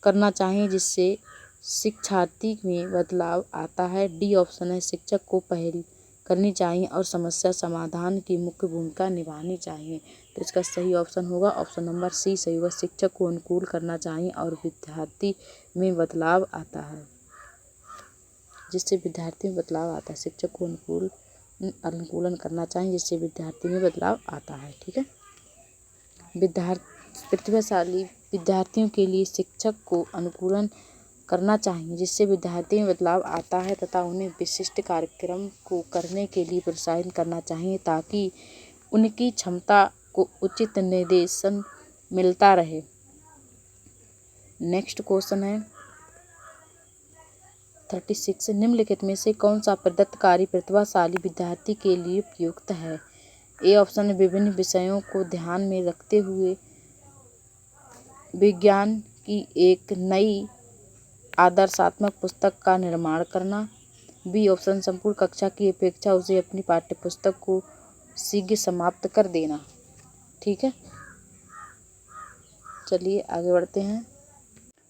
करना चाहिए जिससे शिक्षार्थी में बदलाव आता है। डी ऑप्शन है, शिक्षक को पहल करनी चाहिए और समस्या समाधान की मुख्य भूमिका निभानी चाहिए। तो इसका सही ऑप्शन होगा ऑप्शन नंबर सी सही होगा, शिक्षक को अनुकूल करना चाहिए और विद्यार्थी में बदलाव आता है, जिससे विद्यार्थी में बदलाव आता है। शिक्षक को अनुकूलन करना चाहिए जिससे विद्यार्थी में बदलाव आता है। ठीक है, प्रतिभाशाली विद्यार्थियों के लिए शिक्षक को अनुकूलन करना चाहिए जिससे विद्यार्थी में बदलाव आता है तथा उन्हें विशिष्ट कार्यक्रम को करने के लिए प्रोत्साहित करना चाहिए ताकि उनकी क्षमता को उचित निर्देशन मिलता रहे। नेक्स्ट क्वेश्चन है 36। निम्नलिखित में से कौन सा प्रदत्त कार्य प्रतिभाशाली विद्यार्थी के लिए उपयुक्त है? ए ऑप्शन विभिन्न विषयों को ध्यान में रखते हुए विज्ञान की एक नई आदर्शात्मक पुस्तक का निर्माण करना। बी ऑप्शन संपूर्ण कक्षा की अपेक्षा उसे अपनी पाठ्यपुस्तक को शीघ्र समाप्त कर देना। ठीक है, चलिए आगे बढ़ते हैं।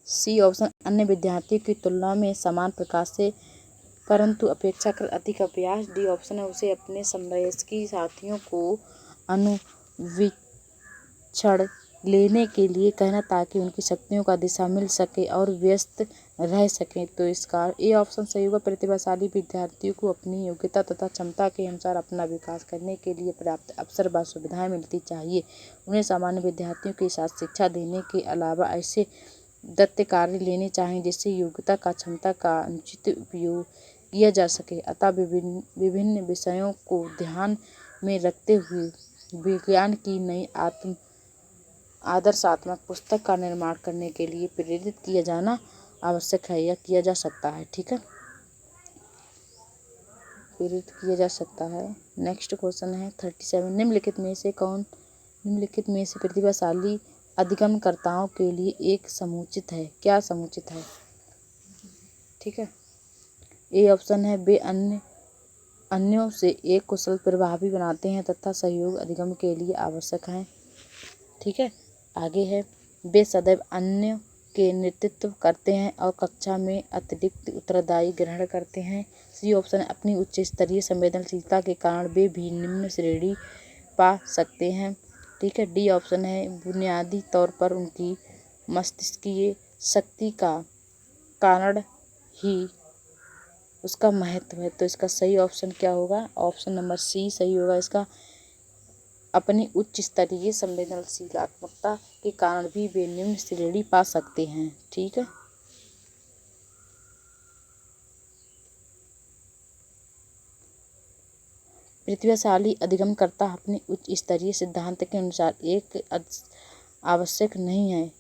सी ऑप्शन, अन्य विद्यार्थियों की तुलना में समान प्रकार से परंतु अपेक्षाकृत अधिक अभ्यास। डी ऑप्शन है, उसे अपने समवयस्की साथियों को अनुवीक्षण लेने के लिए कहना ताकि उनकी शक्तियों का दिशा मिल सके और व्यस्त रह सकें। तो इसका ए ऑप्शन सही होगा। प्रतिभाशाली विद्यार्थियों को अपनी योग्यता तथा क्षमता के अनुसार अपना विकास करने के लिए पर्याप्त अवसर व सुविधाएं मिलती चाहिए। उन्हें सामान्य विद्यार्थियों के साथ शिक्षा देने के अलावा ऐसे दैत्य कार्य लेने चाहिए जिससे योग्यता का क्षमता का अनुचित उपयोग किया जा सके। अतः विभिन्न विषयों को ध्यान में रखते हुए विज्ञान की नई आदर्शात्मक पुस्तक का निर्माण करने के लिए प्रेरित किया जाना आवश्यक है या किया जा सकता है। ठीक है, प्रेरित किया जा सकता है। नेक्स्ट क्वेश्चन है 37, निम्नलिखित में से प्रतिभाशाली अधिगमकर्ताओं के लिए एक समुचित है। क्या समुचित है? ठीक है, ए ऑप्शन है, वे अन्यों से एक कुशल प्रभावी बनाते हैं तथा सहयोग अधिगम के लिए आवश्यक है। ठीक है, आगे है, वे सदैव अन्य के नेतृत्व करते हैं और कक्षा में अतिरिक्त उत्तरदायी ग्रहण करते हैं। सी ऑप्शन, अपनी उच्च स्तरीय संवेदनशीलता के कारण वे भी निम्न श्रेणी पा सकते हैं। ठीक है, डी ऑप्शन है, बुनियादी तौर पर उनकी मस्तिष्कीय शक्ति का कारण ही उसका महत्व है। तो इसका सही ऑप्शन क्या होगा? ऑप्शन नंबर सी सही होगा इसका। अपनी उच्च स्तरीय संवेदनशीलता के कारण भी वे निम्न श्रेणी पा सकते हैं। ठीक है, प्रतिभाशाली अधिगमकर्ता अपने उच्च स्तरीय सिद्धांत के अनुसार एक आवश्यक नहीं है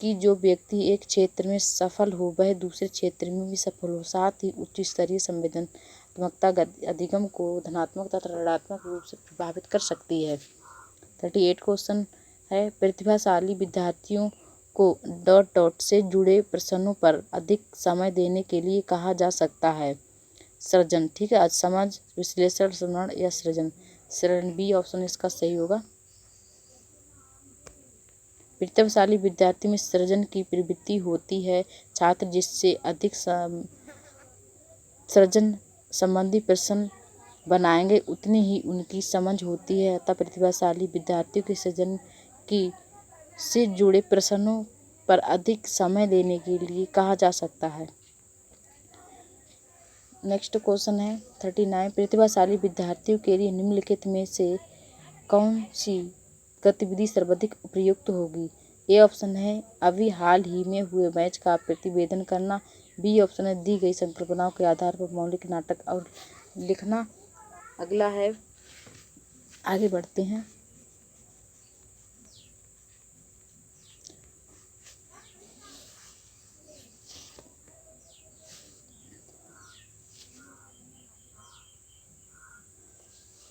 कि जो व्यक्ति एक क्षेत्र में सफल हो वह दूसरे क्षेत्र में भी सफल हो। साथ ही उच्च स्तरीय संवेदनात्मकता अधिगम को धनात्मक तथा ऋणात्मक रूप से प्रभावित कर सकती है। 38 क्वेश्चन है, प्रतिभाशाली विद्यार्थियों को ... से जुड़े प्रश्नों पर अधिक समय देने के लिए कहा जा सकता है। सृजन। ठीक है, आज समझ, विश्लेषण, स्मरण या सृजन। सृजन बी ऑप्शन इसका सही होगा। प्रतिभाशाली विद्यार्थी में सृजन की प्रवृत्ति होती है। छात्र जिससे अधिक सृजन संबंधी प्रश्न बनाएंगे उतनी ही उनकी समझ होती है। अतः प्रतिभाशाली विद्यार्थियों के सृजन से जुड़े प्रश्नों पर अधिक समय देने के लिए कहा जा सकता है। नेक्स्ट क्वेश्चन है 39, प्रतिभाशाली विद्यार्थियों के लिए निम्नलिखित में से कौन सी गतिविधि सर्वाधिक उपयुक्त होगी? ए ऑप्शन है, अभी हाल ही में हुए मैच का प्रतिवेदन करना। बी ऑप्शन है, दी गई संकल्पनाओं के आधार पर मौलिक नाटक और लिखना। अगला है, आगे बढ़ते हैं।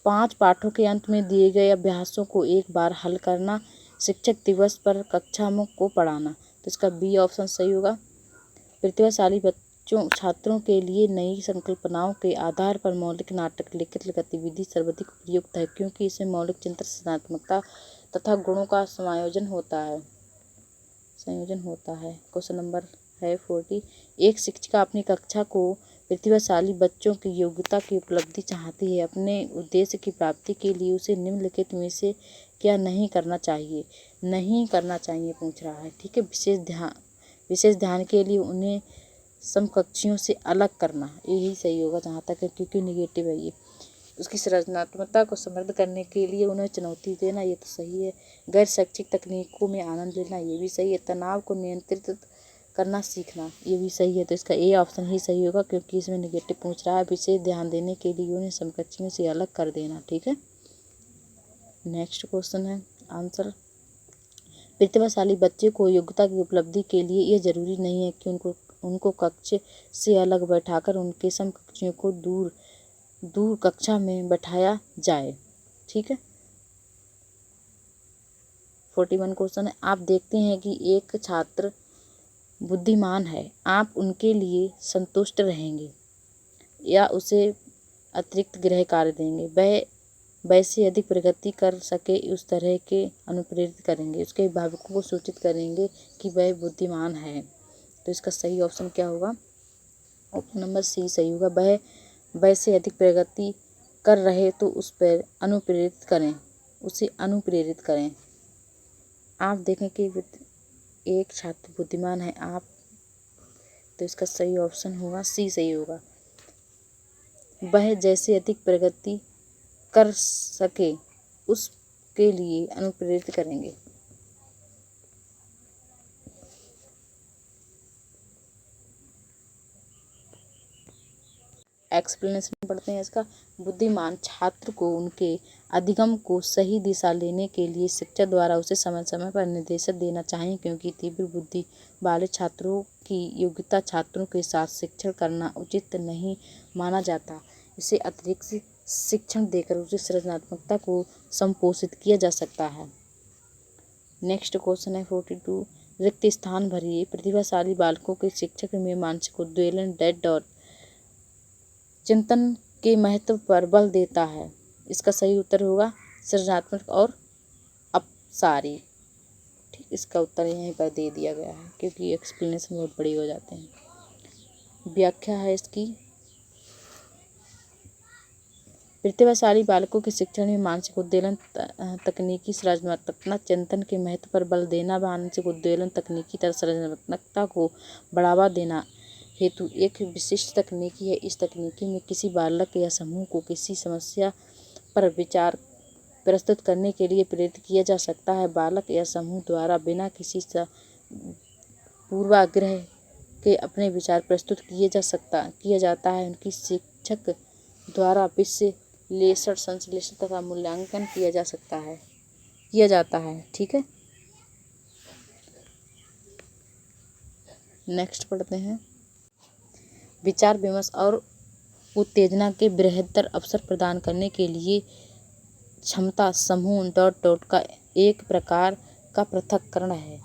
पांच पाठों के अंत में दिए गए अभ्यासों को एक बार हल करना। शिक्षक दिवस पर कक्षा को पढ़ाना। तो इसका बी ऑप्शन सही होगा। प्रतिभाशाली छात्रों के लिए नई संकल्पनाओं के आधार पर मौलिक नाटक लिखित गतिविधि सर्वाधिक उपयुक्त है क्योंकि इसमें मौलिक चिंतन, रचनात्मकता तथा गुणों का संयोजन होता है। क्वेश्चन नंबर है 40, एक शिक्षिका अपनी कक्षा को प्रतिभाशाली बच्चों की योग्यता की उपलब्धि चाहती है। अपने उद्देश्य की प्राप्ति के लिए उसे निम्नलिखित में से क्या नहीं करना चाहिए पूछ रहा है। ठीक है, विशेष ध्यान के लिए उन्हें समकक्षियों से अलग करना, यही सही होगा जहाँ तक है क्योंकि निगेटिव है ये। उसकी सृजनात्मकता को समृद्ध करने के लिए उन्हें चुनौती देना, ये तो सही है। गैर शैक्षिक तकनीकों में आनंद लेना, ये भी सही है। तनाव को नियंत्रित करना सीखना, ये भी सही है। तो इसका ए ऑप्शन ही सही होगा क्योंकि इसमें निगेटिव पूछ रहा है। विशेष ध्यान देने के लिए उन्हें समकक्षियों से अलग कर देना। ठीक है, नेक्स्ट क्वेश्चन है आंसर। प्रतिभाशाली बच्चे को योग्यता की उपलब्धि के लिए यह जरूरी नहीं है कि उनको कक्ष से अलग बैठाकर उनके समकक्षियों को दूर कक्षा में बैठाया जाए। ठीक है, 41 क्वेश्चन है, आप देखते हैं कि एक छात्र बुद्धिमान है, आप उनके लिए संतुष्ट रहेंगे या उसे अतिरिक्त गृह कार्य देंगे? वह वैसे अधिक प्रगति कर सके उस तरह के अनुप्रेरित करेंगे, उसके अभिभावकों को सूचित करेंगे कि वह बुद्धिमान है। तो इसका सही ऑप्शन क्या होगा? ऑप्शन नंबर सी सही होगा। वह वैसे अधिक प्रगति कर रहे तो उस पर अनुप्रेरित करें, उसे अनुप्रेरित करें। आप देखें कि एक छात्र बुद्धिमान है आप, तो इसका सही ऑप्शन होगा सी सही होगा। वह जैसे अधिक प्रगति कर सके उसके लिए अनुप्रेरित करेंगे। एक्सप्लेनेशन पढ़ते हैं इसका। बुद्धिमान छात्र को उनके अधिगम को सही दिशा लेने के लिए शिक्षक द्वारा उसे समय समय पर निर्देश देना चाहिए, क्योंकि तीव्र बुद्धि वाले छात्रों की योग्यता छात्रों के साथ शिक्षण करना उचित नहीं माना जाता। इसे अतिरिक्त शिक्षण देकर उसे सृजनात्मकता को संपोषित किया जा सकता है। नेक्स्ट क्वेश्चन है 42। रिक्त स्थान भरिए। प्रतिभाशाली बालकों के शिक्षक में मानसिक उद्वेलन, डेड और चिंतन के महत्व पर बल देता है। इसका सही उत्तर होगा सृजनात्मक और अपसारी। ठीक, इसका उत्तर यहीं पर दे दिया गया है, क्योंकि एक्सप्लेनेशन बहुत बड़ी हो जाते हैं। व्याख्या है इसकी। प्रतिभाशाली बालकों के शिक्षण में मानसिक उद्वेलन, तकनीकी सृजनात्मकता, चिंतन के महत्व पर बल देना, मानसिक उद्वेलन, तकनीकी सृजनात्मकता को बढ़ावा देना हेतु एक विशिष्ट तकनीकी है। इस तकनीकी में किसी बालक या समूह को किसी समस्या पर विचार प्रस्तुत करने के लिए प्रेरित किया जा सकता है। बालक या समूह द्वारा बिना किसी पूर्वाग्रह के अपने विचार प्रस्तुत किया जाता है। उनकी शिक्षक द्वारा विश्लेषण, संश्लेषण तथा मूल्यांकन किया जाता है। ठीक है, नेक्स्ट पढ़ते हैं। विचार विमर्श और उत्तेजना के बृहत्तर अवसर प्रदान करने के लिए क्षमता समूह ... का एक प्रकार का पृथक्करण है।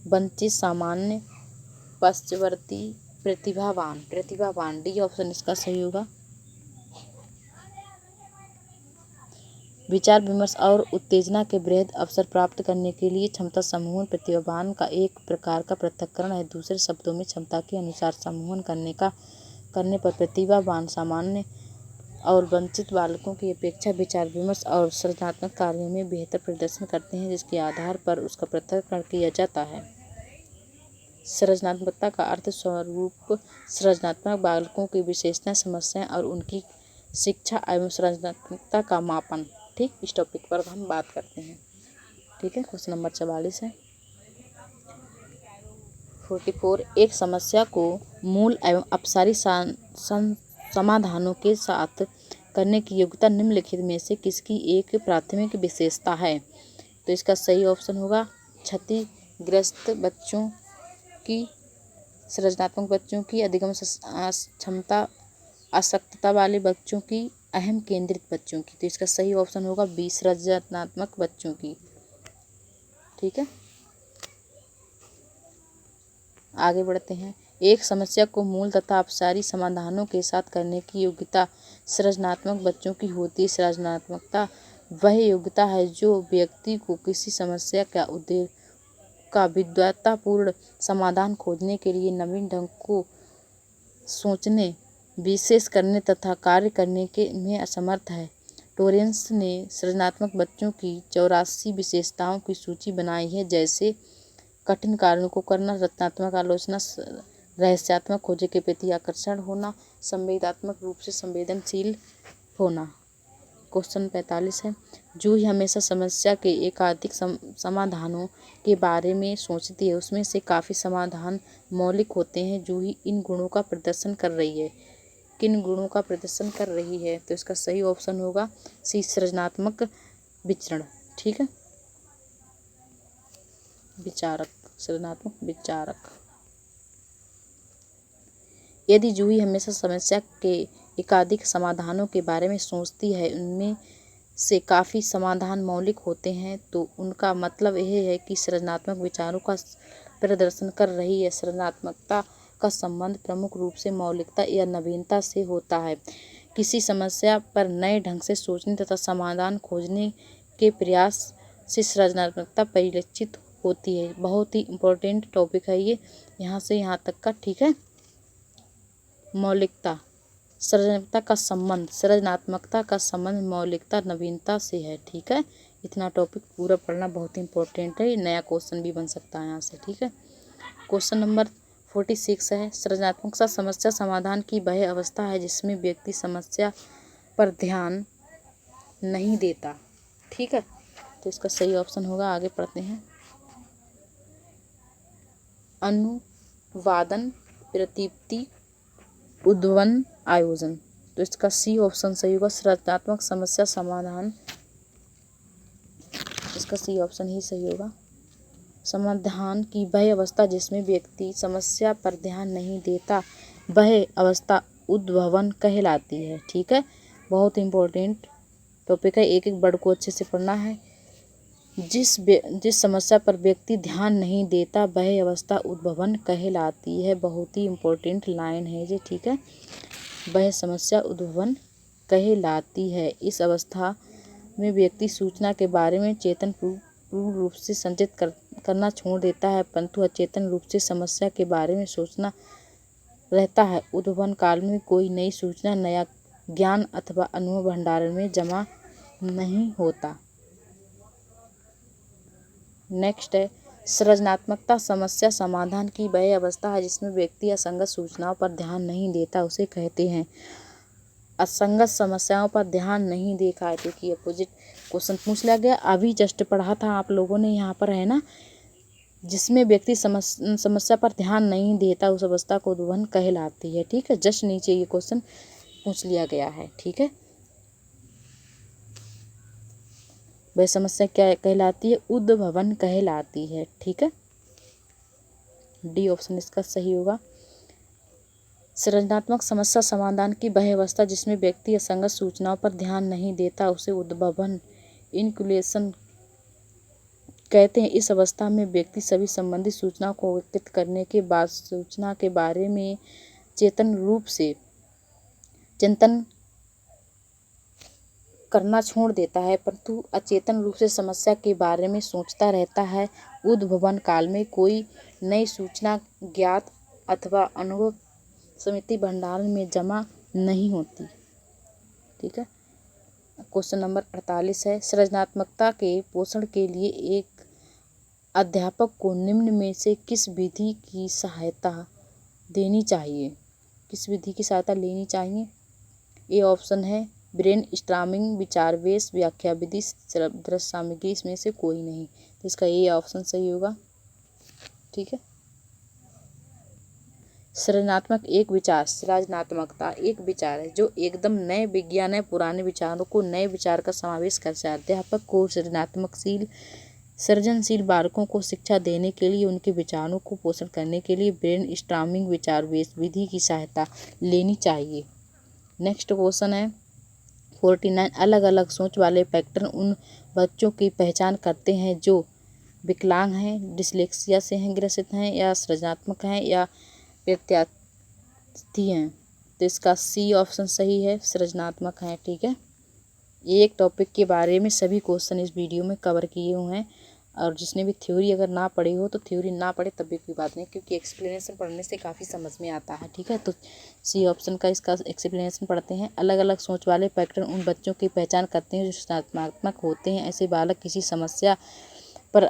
वंचित, सामान्य, पश्चवर्ती, प्रतिभावान। डी ऑप्शन इसका सही होगा। विचार विमर्श और उत्तेजना के बृहद अवसर प्राप्त करने के लिए क्षमता समूहन प्रतिभावान का एक प्रकार का पृथक्करण है। दूसरे शब्दों में क्षमता के अनुसार समूहन करने पर प्रतिभावान सामान्य और वंचित बालकों की अपेक्षा विचार विमर्श और सृजनात्मक कार्यों में बेहतर प्रदर्शन करते हैं, जिसके आधार पर उसका पृथक्करण किया जाता है। सृजनात्मकता का अर्थ स्वरूप सृजनात्मक बालकों की विशेषताएं, समस्याएं और उनकी शिक्षा एवं सृजनात्मकता का मापन। ठीक, इस टॉपिक पर हम बात करते हैं। ठीक है, क्वेश्चन नंबर 44 है 44। एक समस्या को मूल एवं अपसारी समाधानों के साथ करने की योग्यता निम्नलिखित में से किसकी एक प्राथमिक विशेषता है? तो इसका सही ऑप्शन होगा क्षतिग्रस्त बच्चों की, सृजनात्मक बच्चों की, अधिगम क्षमता अशक्तता वाले बच्चों की, अहम केंद्रित बच्चों की। तो इसका सही ऑप्शन होगा बी, सृजनात्मक बच्चों की। ठीक है, आगे बढ़ते हैं। एक समस्या को मूल तथा अपसारी समाधानों के साथ करने की योग्यता सृजनात्मक बच्चों की होती है। सृजनात्मकता वह योग्यता है जो व्यक्ति को किसी समस्या का विद्वत्तापूर्ण समाधान खोजने के लिए नवीन ढंग को सोचने, विशेष करने तथा कार्य करने में असमर्थ है। टोरेंस ने सृजनात्मक बच्चों की 84 विशेषताओं की सूची बनाई है, जैसे कठिन कार्यों को करना, रचनात्मक आलोचना, रहस्यात्मक खोज के प्रति आकर्षण होना, संवेदनात्मक रूप से संवेदनशील होना। क्वेश्चन 45 है। जूही हमेशा समस्या के एकाधिक समाधानों के बारे में सोचती है। उसमें से काफ़ी समाधान मौलिक होते हैं। जूही इन गुणों का प्रदर्शन कर रही है। किन गुणों का प्रदर्शन कर रही है? तो इसका सही ऑप्शन होगा सी, सृजनात्मक विचरण। ठीक है, विचारक, सृजनात्मक विचारक। यदि जूही हमेशा समस्या के एकाधिक समाधानों के बारे में सोचती है, उनमें से काफ़ी समाधान मौलिक होते हैं, तो उनका मतलब यह है कि सृजनात्मक विचारों का प्रदर्शन कर रही है। सृजनात्मकता का संबंध प्रमुख रूप से मौलिकता या नवीनता से होता है। किसी समस्या पर नए ढंग से सोचने तथा समाधान खोजने के प्रयास से सृजनात्मकता परिलक्षित होती है। बहुत ही इम्पोर्टेंट टॉपिक है ये, यहाँ से यहाँ तक का, ठीक है। मौलिकता, सृजनात्मकता का संबंध मौलिकता नवीनता से है, ठीक है। इतना टॉपिक पूरा पढ़ना बहुत इंपॉर्टेंट है, नया क्वेश्चन भी बन सकता है यहाँ से, ठीक है। क्वेश्चन नंबर 46 है, सृजनात्मकता समस्या समाधान की वह अवस्था है जिसमें व्यक्ति समस्या पर ध्यान नहीं देता, ठीक है। तो इसका सही ऑप्शन होगा, आगे पढ़ते हैं। अनुवादन, प्रतिप्ति, उद्वन, आयोजन। तो इसका सी ऑप्शन सही होगा, सृजनात्मक समस्या समाधान, इसका सी ऑप्शन ही सही होगा। समाधान की वह अवस्था जिसमें व्यक्ति समस्या पर ध्यान नहीं देता, वह अवस्था उद्भवन कहलाती है, ठीक है। बहुत इंपॉर्टेंट टॉपिक है, एक एक वर्ड को अच्छे से पढ़ना है। जिस समस्या पर व्यक्ति ध्यान नहीं देता वह अवस्था उद्भवन कहलाती है। बहुत ही इम्पोर्टेंट लाइन है ये, ठीक है। वह समस्या उद्भवन कहलाती है। इस अवस्था में व्यक्ति सूचना के बारे में चेतन पूर्ण रूप से संचित करना छोड़ देता है, परंतु अचेतन रूप से समस्या के बारे में सोचना रहता है। उद्भवन काल में कोई नई सूचना, नया ज्ञान अथवा अनुभव भंडार में जमा नहीं होता। नेक्स्ट है, सृजनात्मकता समस्या समाधान की वह अवस्था है जिसमें व्यक्ति असंगत सूचनाओं पर ध्यान नहीं देता, उसे कहते हैं। असंगत समस्याओं पर ध्यान नहीं देखा है, क्योंकि अपोजिट क्वेश्चन पूछ लिया गया, अभी जस्ट पढ़ा था आप लोगों ने, यहाँ पर है ना, जिसमें व्यक्ति समस्या पर ध्यान नहीं देता उस अवस्था को उद्भवन कहलाती है, ठीक है। जस्ट नीचे ये क्वेश्चन पूछ लिया गया है, ठीक है। वह समस्या क्या कहलाती है? उद्भवन कहलाती है, ठीक है। डी ऑप्शन इसका सही होगा। सृजनात्मक समस्या समाधान की वह अवस्था जिसमें व्यक्ति असंगत सूचनाओं पर ध्यान नहीं देता उसे उद्भवन इनक्यूलेशन कहते हैं। इस अवस्था में व्यक्ति सभी संबंधित सूचनाओं को एकत्रित करने के बाद सूचना के बारे में चेतन रूप से चिंतन करना छोड़ देता है, परंतु अचेतन रूप से समस्या के बारे में सोचता रहता है। उद्भवन काल में कोई नई सूचना, ज्ञात अथवा अनुभव स्मृति भंडार में जमा नहीं होती, ठीक है। क्वेश्चन नंबर 48 है, सृजनात्मकता के पोषण के लिए एक अध्यापक को निम्न में से किस विधि की सहायता देनी चाहिए? किस विधि की सहायता लेनी चाहिए? ए ऑप्शन है ब्रेन स्टॉर्मिंग, विचारवेश, व्याख्या विधि, दृश्य सामग्री, इसमें से कोई नहीं। तो इसका ए ऑप्शन सही होगा, ठीक है। सृजनात्मकता एक विचार है जो एकदम नए विज्ञान है, पुराने विचारों को नए विचार का समावेश करता है। अध्यापक को सृजनशील बालकों को शिक्षा देने के लिए उनके विचारों को पोषण करने के लिए ब्रेन स्टॉर्मिंग, विचारवेश विधि की सहायता लेनी चाहिए। नेक्स्ट क्वेश्चन है 49, अलग अलग सोच वाले पैटर्न उन बच्चों की पहचान करते हैं जो विकलांग हैं, डिसलेक्सिया से हैं, ग्रसित हैं, या सृजनात्मक हैं, या प्रत्यास्थी हैं। तो इसका सी ऑप्शन सही है, सृजनात्मक हैं, ठीक है। एक टॉपिक के बारे में सभी क्वेश्चन इस वीडियो में कवर किए हुए हैं, और जिसने भी थ्योरी अगर ना पढ़ी हो तो थ्योरी ना पढ़े तब भी कोई बात नहीं, क्योंकि एक्सप्लेनेशन पढ़ने से काफ़ी समझ में आता है, ठीक है। तो सी ऑप्शन का इसका एक्सप्लेनेशन पढ़ते हैं। अलग अलग सोच वाले पैटर्न उन बच्चों की पहचान करते हैं जो सृजनात्मक होते हैं। ऐसे बालक किसी समस्या पर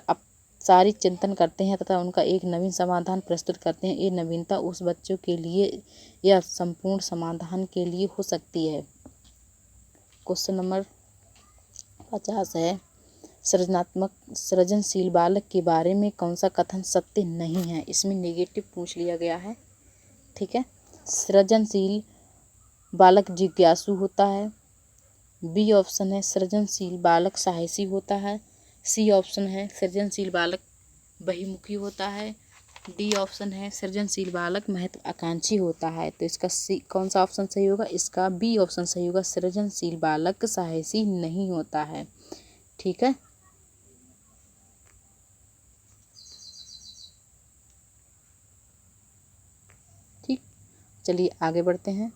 सारी चिंतन करते हैं तथा उनका एक नवीन समाधान प्रस्तुत करते हैं। ये नवीनता उस बच्चों के लिए या संपूर्ण समाधान के लिए हो सकती है। क्वेश्चन नंबर 50 है, सृजनशील बालक के बारे में कौन सा कथन सत्य नहीं है? इसमें नेगेटिव पूछ लिया गया है, ठीक है। सृजनशील बालक जिज्ञासु होता है। बी ऑप्शन है सृजनशील बालक साहसी होता है। सी ऑप्शन है सृजनशील बालक बहिमुखी होता है। डी ऑप्शन है सृजनशील बालक महत्वाकांक्षी होता है। तो इसका सी कौन सा ऑप्शन सही होगा? इसका बी ऑप्शन सही होगा, सृजनशील बालक साहसी नहीं होता है, ठीक है। ठीक, चलिए आगे बढ़ते हैं।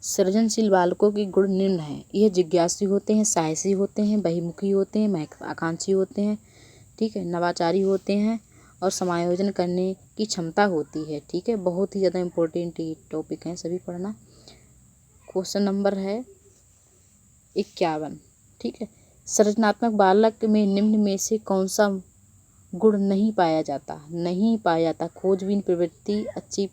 सृजनशील बालकों के गुण निम्न हैं। यह जिज्ञासु होते हैं, साहसी होते हैं, बहिमुखी होते हैं, महत्वाकांक्षी होते हैं, ठीक है, नवाचारी होते हैं और समायोजन करने की क्षमता होती है। ठीक है, बहुत ही ज़्यादा इम्पोर्टेंट ये टॉपिक हैं, सभी पढ़ना। क्वेश्चन नंबर है 51। ठीक है, सृजनात्मक बालक में निम्न में से कौन सा गुण नहीं पाया जाता? खोजबीन प्रवृत्ति, अच्छी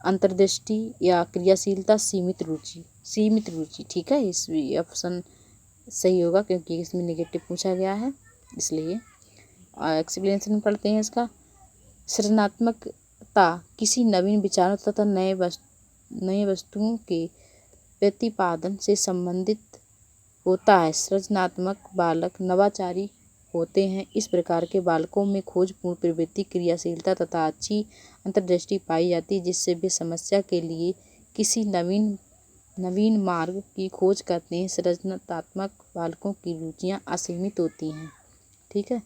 अंतर्दृष्टि या क्रियाशीलता, सीमित रुचि। ठीक है, इस ऑप्शन सही होगा क्योंकि इसमें नेगेटिव पूछा गया है, इसलिए। एक्सप्लेनेशन पढ़ते हैं इसका। सृजनात्मकता किसी नवीन विचारों तथा नए वस्तुओं के प्रतिपादन से संबंधित होता है। सृजनात्मक बालक नवाचारी होते हैं। इस प्रकार के बालकों में खोजपूर्ण प्रवृत्ति, क्रियाशीलता तथा अच्छी अंतर्दृष्टि पाई जाती है, जिससे वे समस्या के लिए किसी नवीन मार्ग की खोज करते हैं। सृजनात्मक बालकों की रुचियां असीमित होती हैं। ठीक है,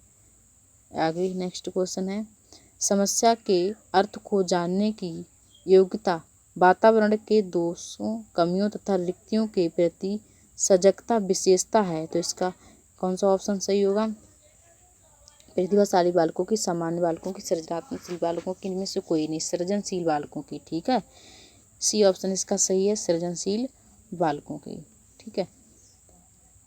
आगे नेक्स्ट क्वेश्चन है। समस्या के अर्थ को जानने की योग्यता वातावरण के दोषों, कमियों तथा रिक्तियों के प्रति सजगता विशेषता है। तो इसका कौन सा ऑप्शन सही होगा? प्रतिभाशाली बालकों की, सामान्य बालकों की, सृजनशील बालकों की, इनमें से कोई नहीं, सृजनशील बालकों की। ठीक है, सी ऑप्शन इसका सही है, सृजनशील बालकों की। ठीक है,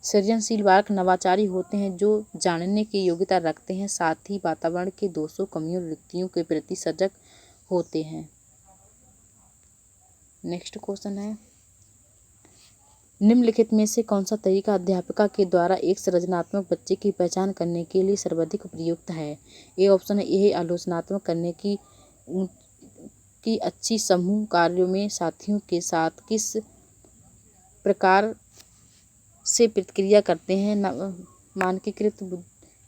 सृजनशील बालक नवाचारी होते हैं जो जानने की योग्यता रखते हैं, साथ ही वातावरण के दोषों, कमियों, रिक्तियों के प्रति सजग होते हैं। नेक्स्ट क्वेश्चन है, निम्नलिखित में से कौन सा तरीका अध्यापिका के द्वारा एक सृजनात्मक बच्चे की पहचान करने के लिए सर्वाधिक उपयुक्त है? ए ऑप्शन है, यह आलोचनात्मक करने की अच्छी समूह कार्यों में साथियों के साथ किस प्रकार से प्रतिक्रिया करते हैं, मानकीकृत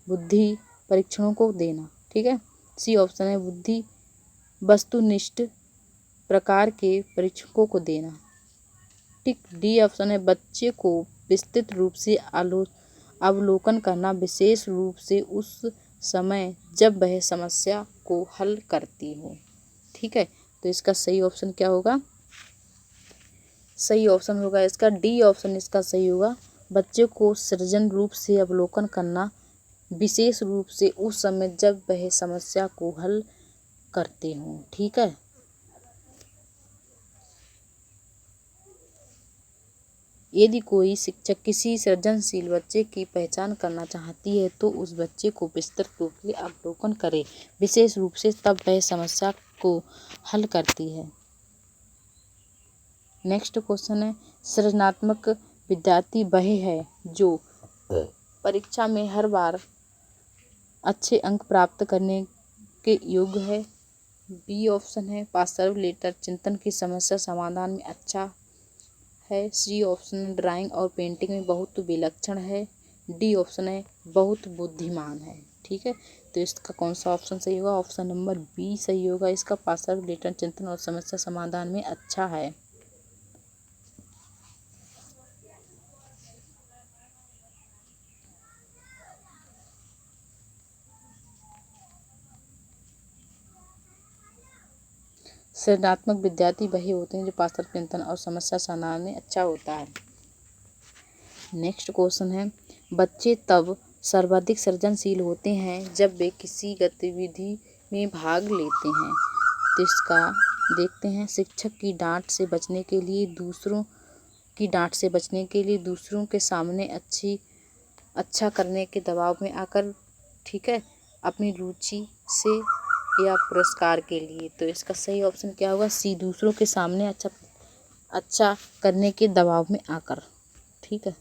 बुद्धि परीक्षणों को देना। ठीक है, सी ऑप्शन है, बुद्धि वस्तुनिष्ठ प्रकार के परीक्षकों को देना। ठीक, डी ऑप्शन है, बच्चे को विस्तृत रूप से अवलोकन करना, विशेष रूप से उस समय जब वह समस्या को हल करती हो। ठीक है, तो इसका सही ऑप्शन क्या होगा? सही ऑप्शन होगा इसका डी ऑप्शन इसका सही होगा, बच्चे को सृजन रूप से अवलोकन करना, विशेष रूप से उस समय जब वह समस्या को हल करते हों। ठीक है, यदि कोई शिक्षक किसी सृजनशील बच्चे की पहचान करना चाहती है तो उस बच्चे को विस्तृत रूप से अवलोकन करे, विशेष रूप से तब वह समस्या को हल करती है। नेक्स्ट क्वेश्चन है, सृजनात्मक विद्यार्थी वह है जो परीक्षा में हर बार अच्छे अंक प्राप्त करने के योग्य है। बी ऑप्शन है, पार्श्व लेटर चिंतन की समस्या समाधान में अच्छा है। सी ऑप्शन, ड्राइंग और पेंटिंग में बहुत विलक्षण है। डी ऑप्शन है, बहुत बुद्धिमान है। ठीक है, तो इसका कौन सा ऑप्शन सही होगा? ऑप्शन नंबर बी सही होगा इसका, पार्श्व लेटर चिंतन और समस्या समाधान में अच्छा है। सृजनात्मक विद्यार्थी वही होते हैं जो पार्श्व चिंतन और समस्या समाधान में अच्छा होता है। नेक्स्ट क्वेश्चन है, बच्चे तब सर्वाधिक सृजनशील होते हैं जब वे किसी गतिविधि में भाग लेते हैं। तो इसका देखते हैं, शिक्षक की डांट से बचने के लिए, दूसरों के सामने अच्छा करने के दबाव में आकर, ठीक है, अपनी रुचि से या पुरस्कार के लिए। तो इसका सही ऑप्शन क्या होगा? सी, दूसरों के सामने अच्छा करने के दबाव में आकर। ठीक है,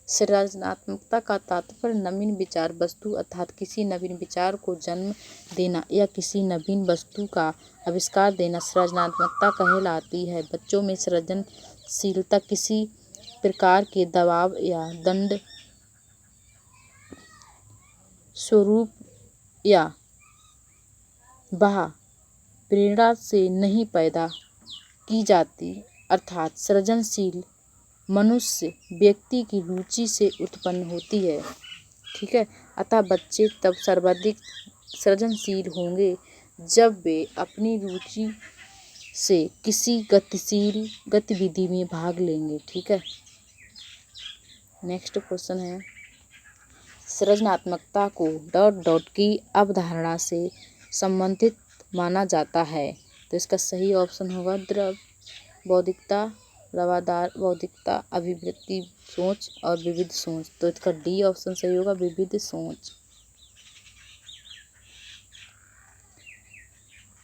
सृजनात्मकता का तात्पर्य नवीन विचार वस्तु अर्थात किसी नवीन विचार को जन्म देना या किसी नवीन वस्तु का आविष्कार देना सृजनात्मकता कहलाती है। बच्चों में सृजनशीलता किसी प्रकार के दबाव या दंड स्वरूप या प्रेरणा से नहीं पैदा की जाती, अर्थात सृजनशील मनुष्य व्यक्ति की रुचि से उत्पन्न होती है। ठीक है, अतः बच्चे तब सर्वाधिक सृजनशील होंगे जब वे अपनी रुचि से किसी गतिशील गतिविधि में भाग लेंगे। ठीक है, नेक्स्ट क्वेश्चन है, सृजनात्मकता को डॉट डॉट की अवधारणा से संबंधित माना जाता है। तो इसका सही ऑप्शन होगा द्रव बौद्धिकता, रवादार बौद्धिकता, अभिवृत्ति सोच और विविध सोच। तो इसका डी ऑप्शन सही होगा, विविध सोच।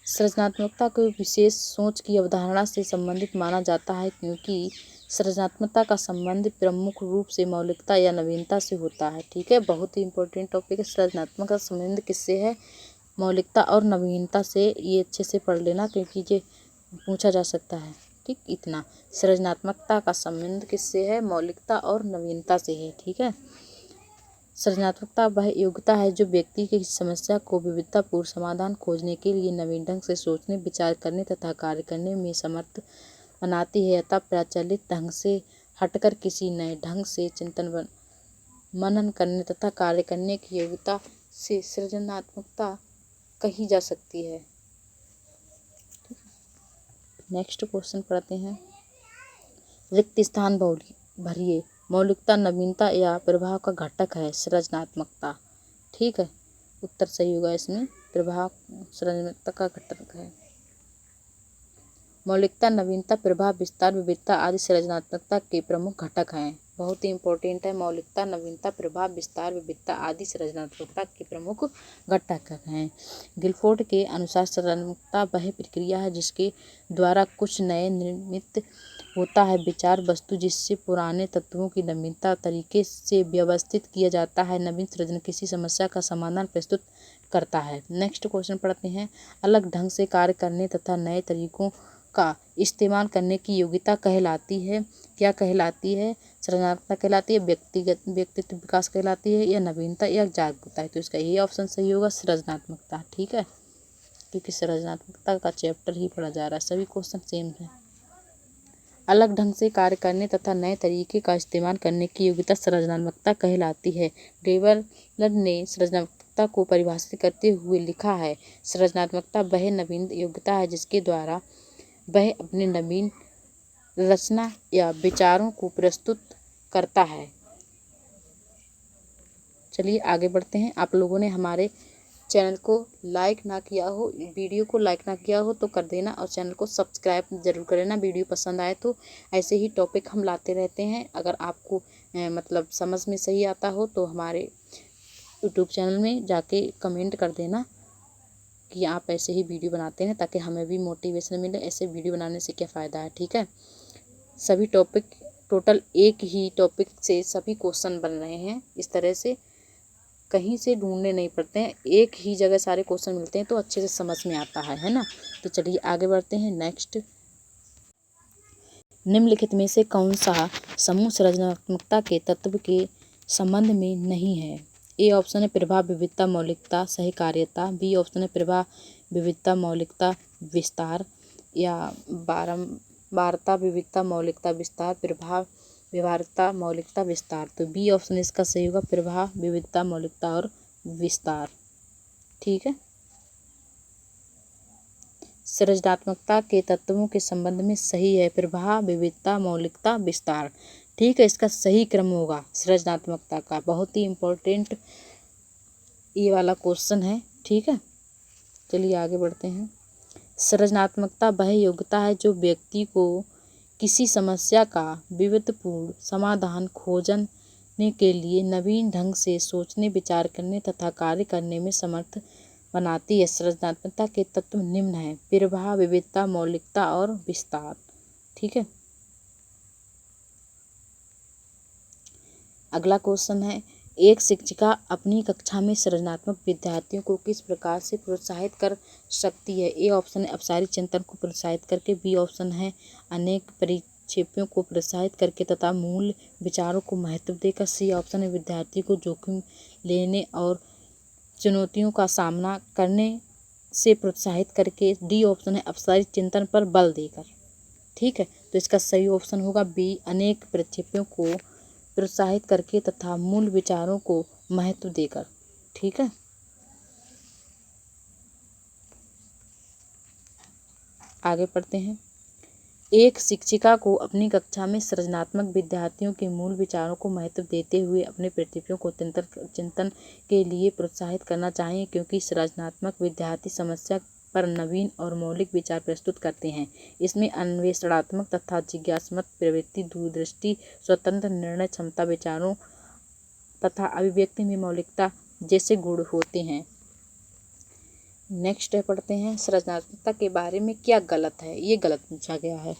सृजनात्मकता को विशेष सोच की अवधारणा से संबंधित माना जाता है क्योंकि सृजनात्मकता का संबंध प्रमुख रूप से मौलिकता या नवीनता से होता है। ठीक है, बहुत ही इंपॉर्टेंट टॉपिक है। सृजनात्मक का संबंध किससे है? मौलिकता और नवीनता से। ये अच्छे से पढ़ लेना क्योंकि ये पूछा जा सकता है। ठीक, इतना। सृजनात्मकता का संबंध किससे है? मौलिकता और नवीनता से है। ठीक है, सृजनात्मकता वह योग्यता है जो व्यक्ति की समस्या को विविधतापूर्ण समाधान खोजने के लिए नवीन ढंग से सोचने, विचार करने तथा कार्य करने में समर्थ बनाती है, अतः प्रचलित ढंग से हटकर किसी नए ढंग से चिंतन मनन करने तथा कार्य करने की योग्यता से सृजनात्मकता कही जा सकती है। नेक्स्ट क्वेश्चन पढ़ते हैं, रिक्त स्थान भरिए। मौलिकता नवीनता या प्रभाव का घटक है सृजनात्मकता। ठीक है, उत्तर सही होगा इसमें, प्रभाव सृजनात्मकता का घटक है। मौलिकता, नवीनता, प्रभाव, विस्तार, विविधता आदि सृजनात्मकता के प्रमुख घटक हैं। बहुत ही इंपॉर्टेंट है। मौलिकता, नवीनता, प्रभाव, विस्तार, विविधता आदि सृजनात्मकता के प्रमुख घटक हैं। गिलफोर्ड के अनुसार सृजनात्मकता वह प्रक्रिया है जिसके द्वारा कुछ नए निर्मित होता है विचार वस्तु, जिससे पुराने तत्वों की नवीनता तरीके से व्यवस्थित किया जाता है। नवीन सृजन किसी समस्या का समाधान प्रस्तुत करता है। नेक्स्ट क्वेश्चन पढ़ते हैं, अलग ढंग से कार्य करने तथा नए तरीकों का इस्तेमाल करने की योग्यता कहलाती है। क्या कहलाती है? सृजनात्मकता कहलाती है, व्यक्तित्व विकास कहलाती है, या नवीनता या जागरूकता है। तो इसका ये ऑप्शन सही होगा, सृजनात्मकता। ठीक है, क्योंकि सृजनात्मकता का चैप्टर ही पढ़ा जा रहा है, सभी क्वेश्चन सेम है। अलग ढंग से कार्य करने तथा नए तरीके का इस्तेमाल करने की योग्यता सृजनात्मकता कहलाती है। डेवलर ने सृजनात्मकता को परिभाषित करते हुए लिखा है, सृजनात्मकता वह नवीन योग्यता है जिसके द्वारा वह अपने नवीन रचना या विचारों को प्रस्तुत करता है। चलिए आगे बढ़ते हैं। आप लोगों ने हमारे चैनल को लाइक ना किया हो, वीडियो को लाइक ना किया हो तो कर देना, और चैनल को सब्सक्राइब जरूर कर लेना। वीडियो पसंद आए तो ऐसे ही टॉपिक हम लाते रहते हैं। अगर आपको मतलब समझ में सही आता हो तो हमारे यूट्यूब चैनल में जाके कमेंट कर देना कि आप ऐसे ही वीडियो बनाते हैं, ताकि हमें भी मोटिवेशन मिले। ऐसे वीडियो बनाने से क्या फ़ायदा है। ठीक है, सभी टॉपिक टोटल एक ही टॉपिक से सभी क्वेश्चन बन रहे हैं। इस तरह से कहीं से ढूंढने नहीं पड़ते हैं, एक ही जगह सारे क्वेश्चन मिलते हैं तो अच्छे से समझ में आता है ना। तो चलिए आगे बढ़ते हैं। नेक्स्ट, निम्नलिखित में से कौन सा समूह सृजनात्मकता के तत्व के संबंध में नहीं है? ए ऑप्शन है प्रभाव, विविधता, मौलिकता, सहकार्यता। बी ऑप्शन है प्रभाव, विविधता, मौलिकता, विस्तार, या वारता, विविधता, मौलिकता, विस्तार, प्रभाव, व्यवहारिकता, मौलिकता, विस्तार। तो बी ऑप्शन इसका सही होगा, प्रभाव, विविधता, मौलिकता और विस्तार। ठीक है, सृजनात्मकता के तत्वों के संबंध में सही है प्रभाव, विविधता, मौलिकता, विस्तार। ठीक है, इसका सही क्रम होगा सृजनात्मकता का। बहुत ही इम्पोर्टेंट ये वाला क्वेश्चन है। ठीक है, चलिए आगे बढ़ते हैं। सृजनात्मकता वह योग्यता है जो व्यक्ति को किसी समस्या का विविधतापूर्ण समाधान खोजने के लिए नवीन ढंग से सोचने, विचार करने तथा कार्य करने में समर्थ बनाती है। सृजनात्मकता के तत्व निम्न हैं, प्रभाव, विविधता, मौलिकता और विस्तार। ठीक है, अगला क्वेश्चन है, एक शिक्षिका अपनी कक्षा में सृजनात्मक विद्यार्थियों को किस प्रकार से प्रोत्साहित कर सकती है? ए ऑप्शन है अपसारी चिंतन को प्रोत्साहित करके। बी ऑप्शन है अनेक परिक्षेपों को प्रोत्साहित करके तथा मूल विचारों को महत्व देकर। सी ऑप्शन है विद्यार्थी को जोखिम लेने और चुनौतियों का सामना करने से प्रोत्साहित करके। डी ऑप्शन है अपसारी चिंतन पर बल देकर। ठीक है, तो इसका सही ऑप्शन होगा बी, अनेक परिक्षेपों को प्रोत्साहित करके तथा मूल विचारों को महत्व देकर। ठीक है, आगे पढ़ते हैं। एक शिक्षिका को अपनी कक्षा में सृजनात्मक विद्यार्थियों के मूल विचारों को महत्व देते हुए अपने प्रतिभा को चिंतन के लिए प्रोत्साहित करना चाहिए, क्योंकि सृजनात्मक विद्यार्थी समस्या पर नवीन और मौलिक विचार प्रस्तुत करते हैं। इसमें अन्वेषणात्मक तथा जिज्ञासात्मक प्रवृत्ति, दूरदृष्टि, स्वतंत्र निर्णय क्षमता, विचारों तथा अभिव्यक्ति में मौलिकता जैसे गुण होते हैं। नेक्स्ट पढ़ते हैं, सृजनात्मकता के बारे में क्या गलत है। ये गलत पूछा गया है।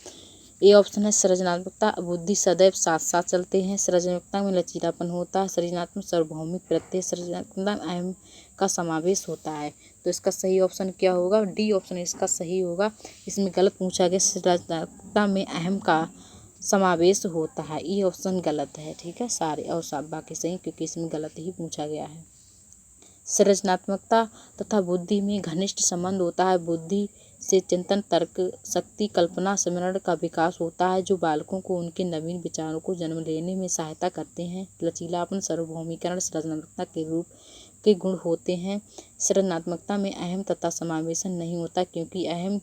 ए ऑप्शन है, सृजनात्मकता बुद्धि सदैव साथ साथ चलते हैं। सृजनात्मकता में लचीलापन होता है। सृजनात्मक सार्वभौमिक प्रत्यय सृजनात्मकता अहम का समावेश होता है। तो इसका सही ऑप्शन क्या होगा? डी ऑप्शन इसका सही होगा। इसमें गलत पूछा गया, सृजनात्मकता में अहम का समावेश होता है। ये ऑप्शन गलत है। ठीक है, सारे और सब बाकी सही, क्योंकि इसमें गलत ही पूछा गया है। सृजनात्मकता तथा बुद्धि में घनिष्ठ संबंध होता है। बुद्धि से चिंतन, तर्क शक्ति, कल्पना, स्मरण का विकास होता है, जो बालकों को उनके नवीन विचारों को जन्म लेने में सहायता करते हैं। लचीलापन, सार्वभौमिकरण सृजनात्मकता के रूप के गुण होते हैं। सृजनात्मकता में अहम तथा समावेशन नहीं होता, क्योंकि अहम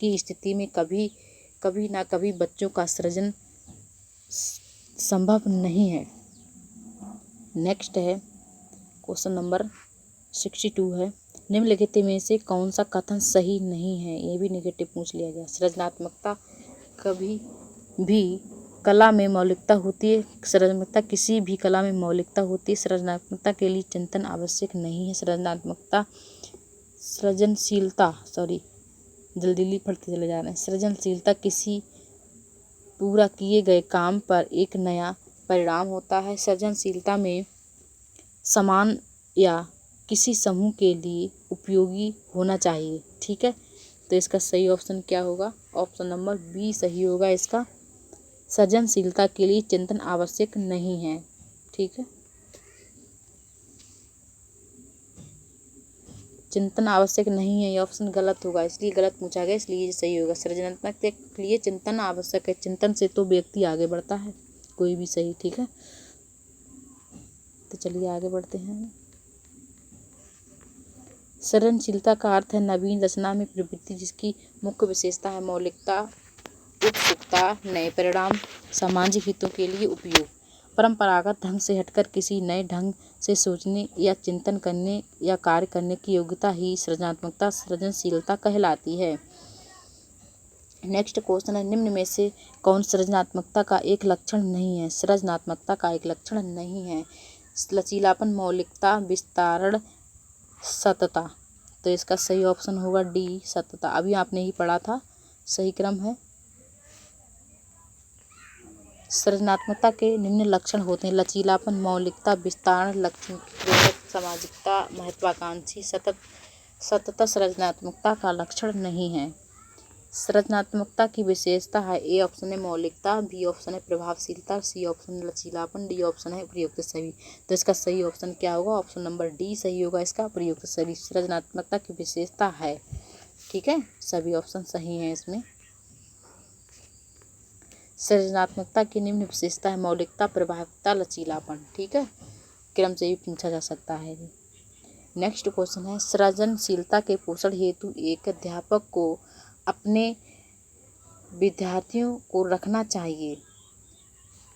की स्थिति में कभी ना कभी बच्चों का सृजन संभव नहीं है। नेक्स्ट है क्वेश्चन नंबर 62 है, निम्नलिखित में से कौन सा कथन सही नहीं है। ये भी नेगेटिव पूछ लिया गया। सृजनात्मकता कभी भी कला में मौलिकता होती है। सृजनात्मकता किसी भी कला में मौलिकता होती है। सृजनात्मकता के लिए चिंतन आवश्यक नहीं है। जल्दी पढ़ते चले जा रहे हैं। सृजनशीलता किसी पूरा किए गए काम पर एक नया परिणाम होता है। सृजनशीलता में समान या किसी समूह के लिए उपयोगी होना चाहिए। ठीक है, तो इसका सही ऑप्शन क्या होगा? ऑप्शन नंबर बी सही होगा इसका। सृजनशीलता के लिए चिंतन आवश्यक नहीं है। ठीक है, चिंतन आवश्यक नहीं है, ये ऑप्शन गलत होगा, इसलिए गलत पूछा गया, इसलिए ये सही होगा। सृजनात्मकता के लिए चिंतन आवश्यक है। चिंतन से तो व्यक्ति आगे बढ़ता है, कोई भी सही। ठीक है, तो चलिए आगे बढ़ते हैं। सृजनशीलता का अर्थ है नवीन रचना में प्रवृत्ति, जिसकी मुख्य विशेषता है मौलिकता, उत्सुकता, नए परिणाम, सामाजिक हितों के लिए उपयोग। परंपरागत ढंग से हटकर किसी नए ढंग से सोचने या चिंतन करने या कार्य करने की योग्यता ही सृजनात्मकता, सृजनशीलता कहलाती है। नेक्स्ट क्वेश्चन है, निम्न में से कौन सृजनात्मकता का एक लक्षण नहीं है। सृजनात्मकता का एक लक्षण नहीं है लचीलापन, मौलिकता, विस्तारण, सतता। तो इसका सही ऑप्शन होगा डी, सतता। अभी आपने ही पढ़ा था, सही क्रम है। सृजनात्मकता के निम्न लक्षण होते हैं लचीलापन, मौलिकता, विस्तारण, लक्ष्य प्रेरक, सामाजिकता, महत्वाकांक्षी, सतत सृजनात्मकता का लक्षण नहीं है। सृजनात्मकता की विशेषता है, ए ऑप्शन है मौलिकता, बी ऑप्शन है प्रभावशीलता, सी ऑप्शन है लचीलापन, डी ऑप्शन है प्रयुक्त सभी। तो इसका सही ऑप्शन क्या होगा? ऑप्शन नंबर डी सही होगा इसका, प्रयुक्त सभी सृजनात्मकता की विशेषता है। ठीक है, सभी ऑप्शन सही हैं इसमें। सृजनात्मकता की निम्न विशेषता है मौलिकता, प्रभावता, लचीलापन। ठीक है, क्रम से भी पूछा जा सकता है। नेक्स्ट क्वेश्चन है, सृजनशीलता के पोषण हेतु एक अध्यापक को अपने विद्यार्थियों को रखना चाहिए।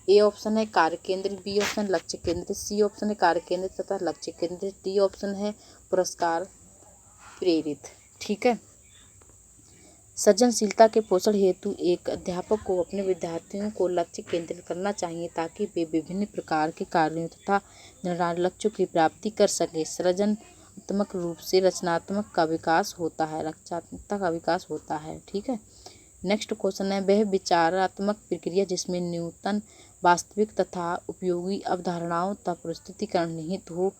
ए ऑप्शन है कार्य केंद्रित, बी ऑप्शन लक्ष्य केंद्रित, सी ऑप्शन है कार्य केंद्रित तथा लक्ष्य केंद्रित, डी ऑप्शन है पुरस्कार प्रेरित। ठीक है, सृजनशीलता के पोषण हेतु एक अध्यापक को अपने विद्यार्थियों को लक्ष्य केंद्रित करना चाहिए, ताकि वे विभिन्न प्रकार के कार्यों तथा निर्धारित लक्ष्यों की प्राप्ति कर सके। सृजनात्मक रूप से रचनात्मक का विकास होता है, रचनात्मकता का विकास होता है। ठीक है, नेक्स्ट क्वेश्चन है, वह विचारात्मक प्रक्रिया जिसमें न्यूनतम वास्तविक तथा उपयोगी अवधारणाओं तथा प्रस्तुतिकरण निहित हो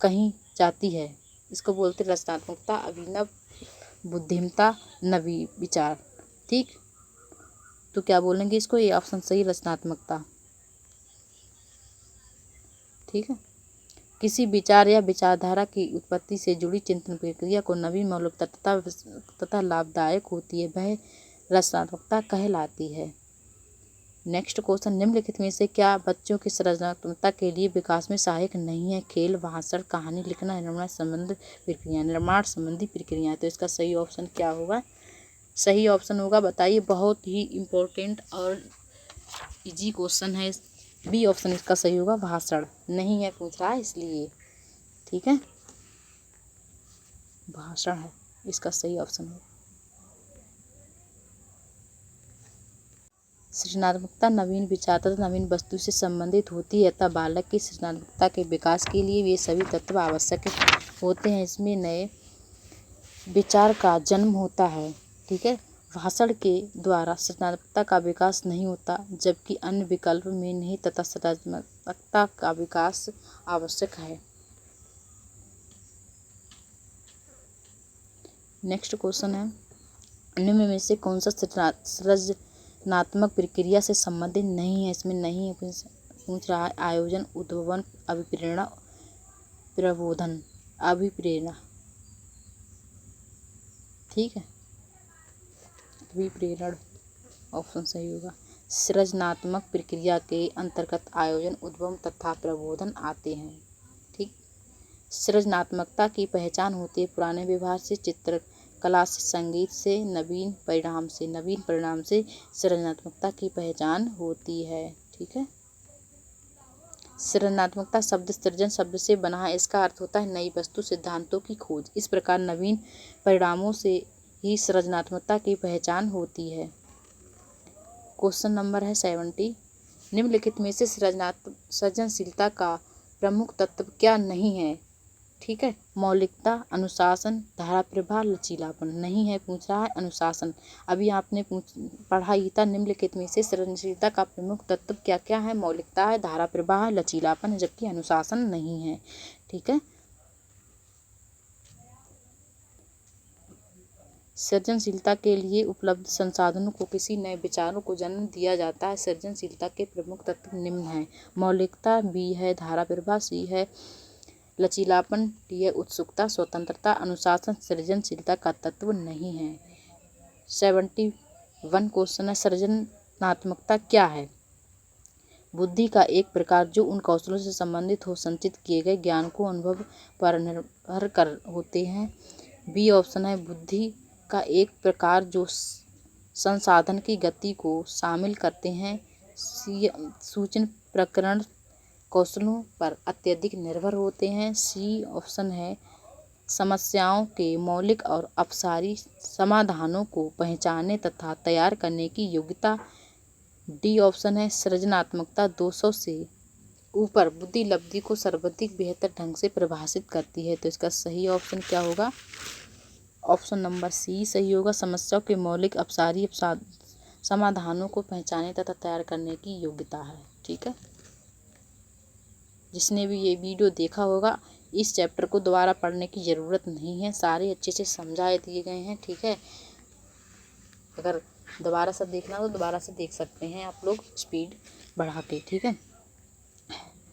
कही जाती है, इसको बोलते रचनात्मकता, अभिनव बुद्धिमत्ता, नवी विचार। ठीक, तो क्या बोलेंगे इसको? ये ऑप्शन सही, रचनात्मकता। ठीक है, किसी विचार या विचारधारा की उत्पत्ति से जुड़ी चिंतन प्रक्रिया को नवीन मौलिकता तथा लाभदायक होती है, वह रचनात्मकता कहलाती है। नेक्स्ट क्वेश्चन, निम्नलिखित में से क्या बच्चों की सृजनात्मकता के लिए विकास में सहायक नहीं है? खेल, भाषण, कहानी लिखना, निर्माण संबंधी प्रक्रिया। तो इसका सही ऑप्शन क्या होगा? सही ऑप्शन होगा बताइए। बहुत ही इम्पोर्टेंट और इजी क्वेश्चन है। बी ऑप्शन इसका सही होगा, भाषण। नहीं है पूछ रहा है इसलिए, ठीक है, भाषण है इसका सही ऑप्शन है। सृजनात्मकता नवीन विचार तथा नवीन वस्तु से संबंधित होती है तथा बालक की सृजनात्मकता के विकास के लिए वे सभी तत्व आवश्यक होते हैं। इसमें नए विचार का जन्म होता है, ठीक है। भाषण के द्वारा सृजनात्मकता का विकास नहीं होता, जबकि अन्य विकल्प में नहीं तथा सृजनात्मकता का विकास आवश्यक है। नेक्स्ट क्वेश्चन है, निम्न में से कौन सा सृजनात्मक प्रक्रिया से संबंधित नहीं है। इसमें नहीं है पूछ रहा है। आयोजन, उद्भावन, अभिप्रेरणा, प्रबोधन। अभिप्रेरणा, ठीक है, अभिप्रेरण ऑप्शन सही होगा। सृजनात्मक प्रक्रिया के अंतर्गत आयोजन, उद्गम तथा प्रबोधन आते हैं, ठीक। सृजनात्मकता की पहचान होती है पुराने व्यवहार से, चित्रकला से, संगीत से, नवीन परिणाम से सृजनात्मकता की पहचान होती है, ठीक है। सृजनात्मकता शब्द सृजन शब्द से बना है। इसका अर्थ होता है नई वस्तु, सिद्धांतों की खोज। इस प्रकार नवीन परिणामों से ही सृजनात्मकता की पहचान होती है। क्वेश्चन नंबर है 70। निम्नलिखित में से सृजनशीलता का प्रमुख तत्व क्या नहीं है, ठीक है। मौलिकता, अनुशासन, धारा प्रवाह, लचीलापन। नहीं है पूछ रहा है अनुशासन। अभी आपने पढ़ा ही था। निम्नलिखित में से सृजनशीलता का प्रमुख तत्व क्या क्या है। मौलिकता है, धारा प्रवाह है, लचीलापन है, जबकि अनुशासन नहीं है, ठीक है। सृजनशीलता के लिए उपलब्ध संसाधनों को किसी नए विचारों को जन्म दिया जाता है। सृजनशीलता के प्रमुख तत्व निम्न हैं। मौलिकता बी है, धारा प्रवाह सी है, लचीलापन डी है, उत्सुकता, स्वतंत्रता, अनुशासन सृजनशीलता का तत्व नहीं है। 71 क्वेश्चन है, सृजनात्मकता क्या है। बुद्धि का एक प्रकार जो उन कौशलों से संबंधित हो संचित किए गए ज्ञान को अनुभव पर निर्भर कर होते हैं। बी ऑप्शन है, बुद्धि का एक प्रकार जो संसाधन की गति को शामिल करते हैं। सूचन प्रकरण कौशलों पर अत्यधिक निर्भर होते हैं। सी ऑप्शन है, समस्याओं के मौलिक और अपसारी समाधानों को पहचानने तथा तैयार करने की योग्यता। डी ऑप्शन है, सृजनात्मकता 200 से ऊपर बुद्धि लब्धि को सर्वाधिक बेहतर ढंग से परिभाषित करती है। तो इसका सही ऑप्शन क्या होगा। ऑप्शन नंबर सी सही होगा। समस्याओं के मौलिक अपसारी समाधानों को पहचानने तथा तैयार करने की योग्यता है, ठीक है। जिसने भी ये वीडियो देखा होगा, इस चैप्टर को दोबारा पढ़ने की ज़रूरत नहीं है, सारे अच्छे से समझाए दिए गए हैं, ठीक है। अगर दोबारा से देखना हो तो दोबारा से देख सकते हैं आप लोग स्पीड बढ़ा के, ठीक है।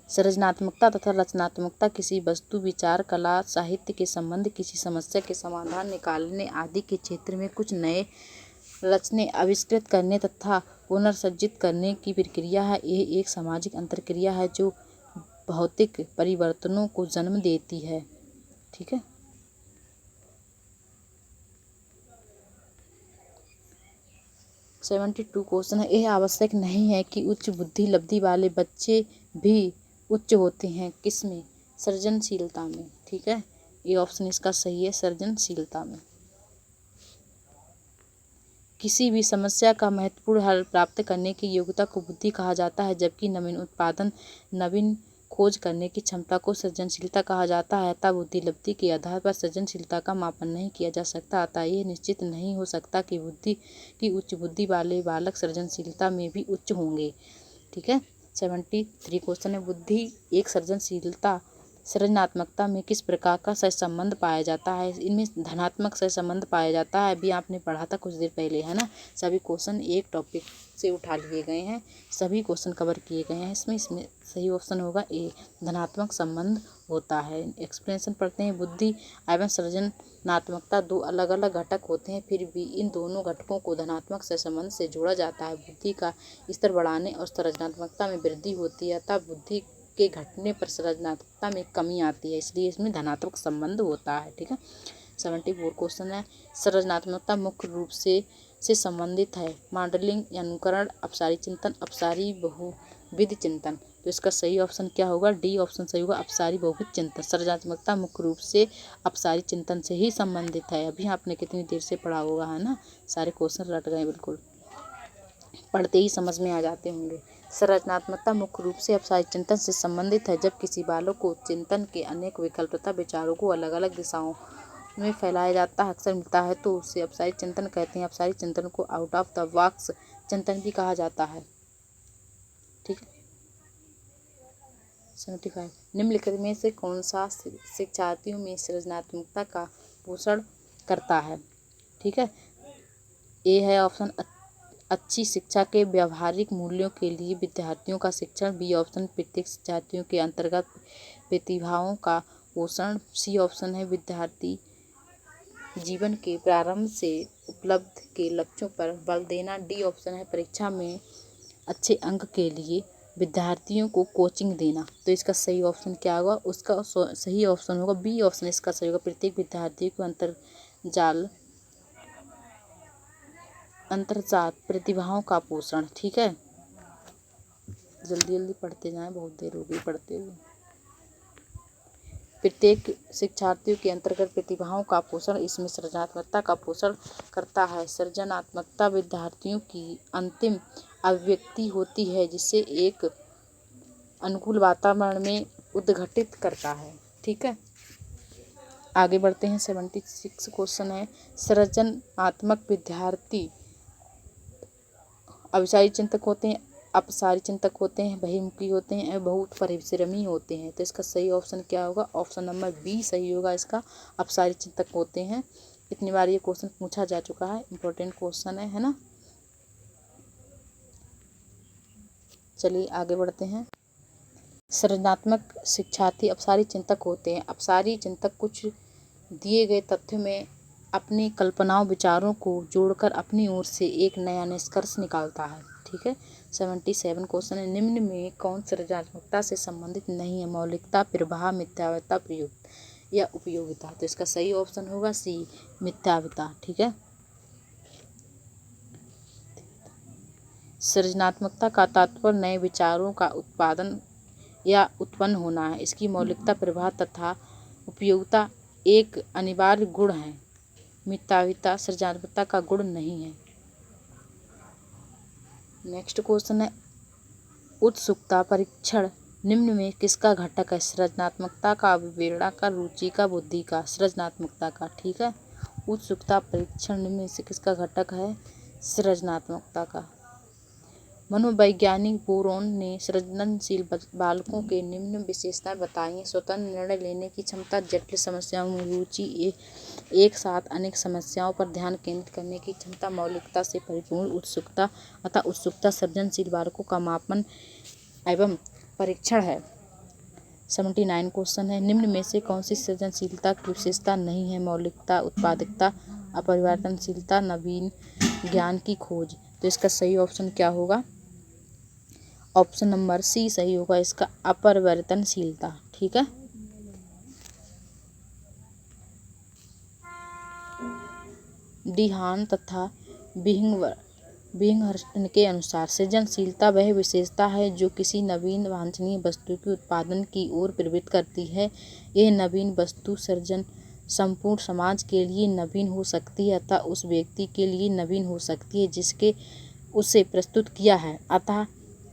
सृजनात्मकता तथा रचनात्मकता किसी वस्तु, विचार, कला, साहित्य के संबंध, किसी समस्या के समाधान निकालने आदि के क्षेत्र में कुछ नए रचने, आविष्कृत करने तथा पुनर्सृजित करने की प्रक्रिया है। यह एक सामाजिक अंतरक्रिया है जो भौतिक परिवर्तनों को जन्म देती है, ठीक है। सेवेंटी 72 क्वेश्चन है, यह आवश्यक नहीं है कि उच्च बुद्धि लब्धि वाले बच्चे भी उच्च होते हैं। किसमें। सृजनशीलता में, ठीक है। ये ऑप्शन इसका सही है, सृजनशीलता में। किसी भी समस्या का महत्वपूर्ण हल प्राप्त करने की योग्यता को बुद्धि कहा जाता है, जबकि नवीन उत्पादन, नवीन खोज करने की क्षमता को सृजनशीलता कहा जाता है। अतः बुद्धि लब्धि के आधार पर सृजनशीलता का मापन नहीं किया जा सकता। अतः यह निश्चित नहीं हो सकता कि उच्च बुद्धि वाले बालक सृजनशीलता में भी उच्च होंगे, ठीक है। 73 क्वेश्चन है, बुद्धि एक सृजनात्मकता में किस प्रकार का सहसंबंध पाया जाता है। इनमें धनात्मक सहसंबंध पाया जाता है। अभी आपने पढ़ा था कुछ देर पहले, है ना। सभी क्वेश्चन एक टॉपिक से उठा लिए गए हैं, सभी क्वेश्चन कवर किए गए हैं। इसमें सही ऑप्शन होगा ए, धनात्मक संबंध होता है। एक्सप्लेनेशन पढ़ते हैं। बुद्धि एवं सृजनात्मकता दो अलग अलग घटक होते हैं, फिर भी इन दोनों घटकों को धनात्मक सहसंबंध से जोड़ा जाता है। बुद्धि का स्तर बढ़ाने और सृजनात्मकता में वृद्धि होती है, अतः बुद्धि के घटने पर सृजनात्मकता में कमी आती है, इसलिए इसमें धनात्मक संबंध होता है, ठीक है। 74 क्वेश्चन है, सृजनात्मकता मुख्य रूप से संबंधित है मॉडलिंग, अनुकरण, अपसारी चिंतन, अपसारी बहुविध चिंतन। तो इसका सही ऑप्शन क्या होगा? डी ऑप्शन सही होगा, अपसारी बहुविध चिंतन। सृजनात्मकता मुख्य रूप से अपसारी चिंतन से ही संबंधित है। अभी आपने कितनी देर से पढ़ा होगा, है ना? सारे क्वेश्चन रट गए, बिल्कुल पढ़ते ही समझ में आ जाते होंगे। सृजनात्मकता मुख्य रूप से अपसारी चिंतन से संबंधित है। जब किसी बालक को चिंतन के अनेक विकल्प तथा विचारों को अलग अलग दिशाओं में फैलाया जाता अक्सर मिलता है तो उसे अपसारी चिंतन कहते हैं। अपसारी चिंतन को आउट ऑफ द बॉक्स चिंतन भी कहा जाता है। ठीक है। 75 निम्नलिखित में से कौन सा शिक्षार्थियों में सृजनात्मकता का पोषण करता है? ठीक है। ए है ऑप्शन अच्छी शिक्षा के व्यावहारिक मूल्यों के लिए विद्यार्थियों का शिक्षण। बी ऑप्शन प्रत्येक शिक्षार्थियों के अंतर्गत प्रतिभाओं का पोषण। सी ऑप्शन है विद्यार्थी जीवन के प्रारंभ से उपलब्ध के लक्ष्यों पर बल देना। डी ऑप्शन है परीक्षा में अच्छे अंक के लिए विद्यार्थियों को कोचिंग देना। तो इसका सही ऑप्शन क्या होगा? उसका सही ऑप्शन होगा बी ऑप्शन इसका सही होगा, प्रत्येक विद्यार्थी को अंतर्जात प्रतिभाओं का पोषण। ठीक है, जल्दी जल्दी पढ़ते जाएं, बहुत देर हो गई पढ़ते हुए। प्रत्येक शिक्षार्थियों के अंतर्गत प्रतिभाओं का पोषण, इसमें सृजनात्मकता का पोषण करता है। सृजनात्मकता विद्यार्थियों की अंतिम अभिव्यक्ति होती है जिसे एक अनुकूल वातावरण में उद्घटित करता है। ठीक है, आगे बढ़ते हैं। 76 क्वेश्चन है, सृजनात्मक विद्यार्थी अभिसारी चिंतक होते हैं, अपसारी चिंतक होते हैं, बहिर्मुखी होते हैं और बहुत परिश्रमी होते हैं। तो इसका सही ऑप्शन क्या होगा? ऑप्शन नंबर बी सही होगा इसका, अपसारी चिंतक होते हैं। इतनी बार ये क्वेश्चन पूछा जा चुका है, इम्पोर्टेंट क्वेश्चन है ना। चलिए आगे बढ़ते हैं। सृजनात्मक शिक्षार्थी अपसारी चिंतक होते हैं। अपसारी चिंतक कुछ दिए गए तथ्यों में अपनी कल्पनाओं विचारों को जोड़कर अपनी ओर से एक नया निष्कर्ष निकालता है। ठीक है। 77 क्वेश्चन है, निम्न में कौन सृजनात्मकता से संबंधित नहीं है? मौलिकता, प्रवाह, मिथ्यावता, प्रयुक्त या उपयोगिता। तो इसका सही ऑप्शन होगा सी, मिथ्यावता। ठीक है। सृजनात्मकता का तात्पर्य नए विचारों का उत्पादन या उत्पन्न होना है। इसकी मौलिकता, प्रवाह तथा उपयोगिता एक अनिवार्य गुण है। मिथ्यावता सृजनात्मकता का गुण नहीं है। नेक्स्ट क्वेश्चन है, उत्सुकता परीक्षण निम्न में किसका घटक है? सृजनात्मकता का, विवेचना का, रुचि का, बुद्धि का। सृजनात्मकता का। ठीक है। उत्सुकता परीक्षण निम्न में से किसका घटक है? सृजनात्मकता का। मनोवैज्ञानिक बोरोन ने सृजनशील बालकों के निम्न विशेषताएं बताई हैं। स्वतंत्र निर्णय लेने की क्षमता, जटिल समस्याओं में रुचि, एक साथ अनेक समस्याओं पर ध्यान केंद्रित करने की क्षमता, मौलिकता से परिपूर्ण उत्सुकता। अतः उत्सुकता सृजनशील बालकों का मापन एवं परीक्षण है। 79 क्वेश्चन है, निम्न में से कौन सी सृजनशीलता की विशेषता नहीं है? मौलिकता, उत्पादकता, अपरिवर्तनशीलता, नवीन ज्ञान की खोज। तो इसका सही ऑप्शन क्या होगा? ऑप्शन नंबर सी सही होगा इसका, अपरिवर्तनशीलता। ठीक है। डिहान तथा बिंघहर्स्ट के अनुसार सृजनशीलता वह विशेषता है जो किसी नवीन वांछनीय वस्तु के उत्पादन की ओर प्रेरित करती है। यह नवीन वस्तु सृजन संपूर्ण समाज के लिए नवीन हो सकती है अतः उस व्यक्ति के लिए नवीन हो सकती है जिसके उसे प्रस्तुत किया है। अतः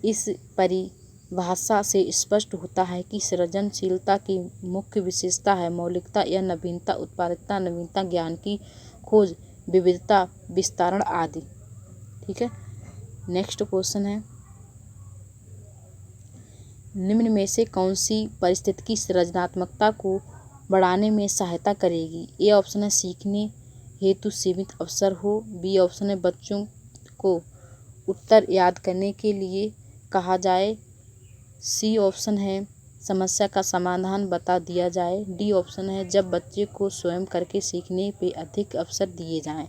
इस परिभाषा से स्पष्ट होता है कि सृजनशीलता की मुख्य विशेषता है मौलिकता या नवीनता, उत्पादकता, नवीनता, ज्ञान की खोज, विविधता, विस्तारण आदि। ठीक है। नेक्स्ट क्वेश्चन है, निम्न में से कौन सी परिस्थिति सृजनात्मकता को बढ़ाने में सहायता करेगी? ए ऑप्शन है सीखने हेतु सीमित अवसर हो। बी ऑप्शन है बच्चों को उत्तर याद करने के लिए कहा जाए। सी ऑप्शन है समस्या का समाधान बता दिया जाए। डी ऑप्शन है जब बच्चे को स्वयं करके सीखने पे अधिक अवसर दिए जाएं।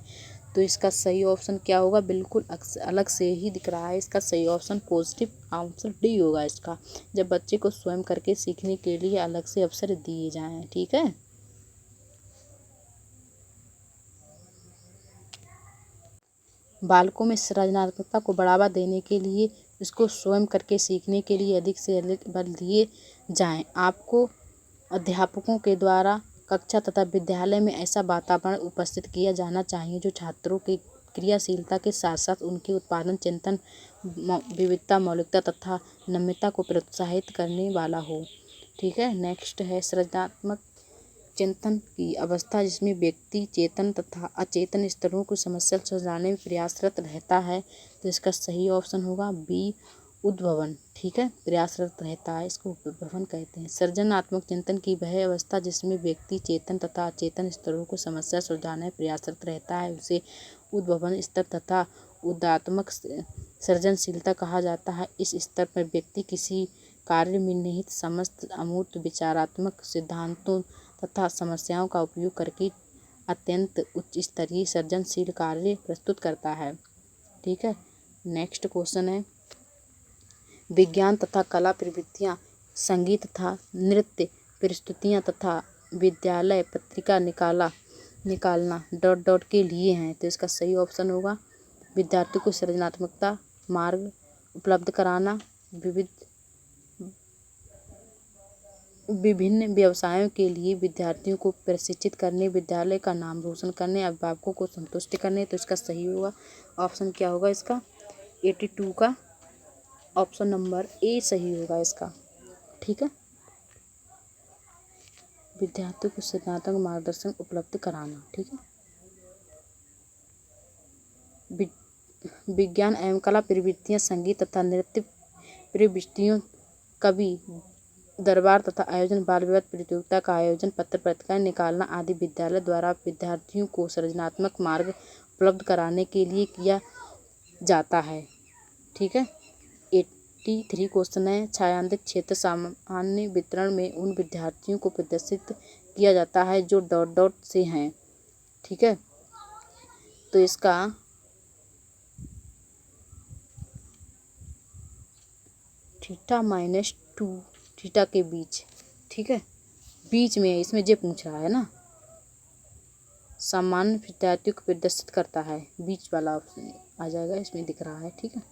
तो इसका सही ऑप्शन क्या होगा? बिल्कुल अलग से ही दिख रहा है। इसका सही ऑप्शन पॉजिटिव आंसर डी होगा इसका, जब बच्चे को स्वयं करके सीखने के लिए अलग से अवसर दिए जाएं। ठीक है। बालकों में सृजनात्मकता को बढ़ावा देने के लिए इसको स्वयं करके सीखने के लिए अधिक से अधिक बल दिए जाएं। आपको अध्यापकों के द्वारा कक्षा तथा विद्यालय में ऐसा वातावरण उपस्थित किया जाना चाहिए जो छात्रों की क्रियाशीलता के साथ साथ उनके उत्पादन, चिंतन, विविधता, मौलिकता तथा नम्रता को प्रोत्साहित करने वाला हो। ठीक है, नेक्स्ट है सृजनात्मक चिंतन की अवस्था जिसमें व्यक्ति चेतन तथा अचेतन स्तरों को समस्या सुलझाने में प्रयासरत रहता है। तो इसका सही ऑप्शन होगा बी, उद्भवन। ठीक है, प्रयासरत रहता है, इसको उद्भवन कहते हैं। सृजनात्मक चिंतन की वह अवस्था जिसमें व्यक्ति चेतन तथा अचेतन स्तरों को समस्या सुलझाने में प्रयासरत रहता है उसे उद्भवन स्तर तथा उदात्मक सृजनशीलता कहा जाता है। इस स्तर पर व्यक्ति किसी कार्य में निहित समस्त अमूर्त विचारात्मक सिद्धांतों तथा समस्याओं का उपयोग करके अत्यंत उच्च स्तरीय सृजनशील कार्य प्रस्तुत करता है। ठीक है, नेक्स्ट क्वेश्चन है विज्ञान तथा कला प्रवृत्तियाँ, संगीत तथा नृत्य प्रस्तुतियाँ तथा विद्यालय पत्रिका निकालना डॉट डॉट के लिए हैं। तो इसका सही ऑप्शन होगा विद्यार्थी को सृजनात्मकता मार्ग उपलब्ध कराना, विभिन्न व्यवसायों के लिए विद्यार्थियों को प्रशिक्षित करने, विद्यालय का नाम रोशन करने, अभिभावकों को संतुष्ट करने। तो इसका सही होगा ऑप्शन क्या होगा इसका 82 का ऑप्शन नंबर ए सही होगा इसका। ठीक है, विद्यार्थियों को सृजनात्मक मार्गदर्शन उपलब्ध कराना। ठीक है, विज्ञान एवं कला प्रवृत्तियाँ, संगीत तथा नृत्य प्रविष्टियों, कवि दरबार तथा आयोजन, बाल विवाह प्रतियोगिता का आयोजन, पत्र पत्रिकाएं निकालना आदि विद्यालय द्वारा विद्यार्थियों को सृजनात्मक मार्ग उपलब्ध कराने के लिए किया जाता है। ठीक है, 83 क्वेश्चन है छायांकित क्षेत्र सामान्य वितरण में उन विद्यार्थियों को प्रदर्शित किया जाता है जो डॉट डॉट से हैं। ठीक है, तो इसका θ-2 थीटा के बीच। ठीक है, बीच में है, इसमें जे पूछ रहा है ना, सामान्य विद्यार्थियों को प्रदर्शित करता है, बीच वाला ऑप्शन आ जाएगा, इसमें दिख रहा है। ठीक है,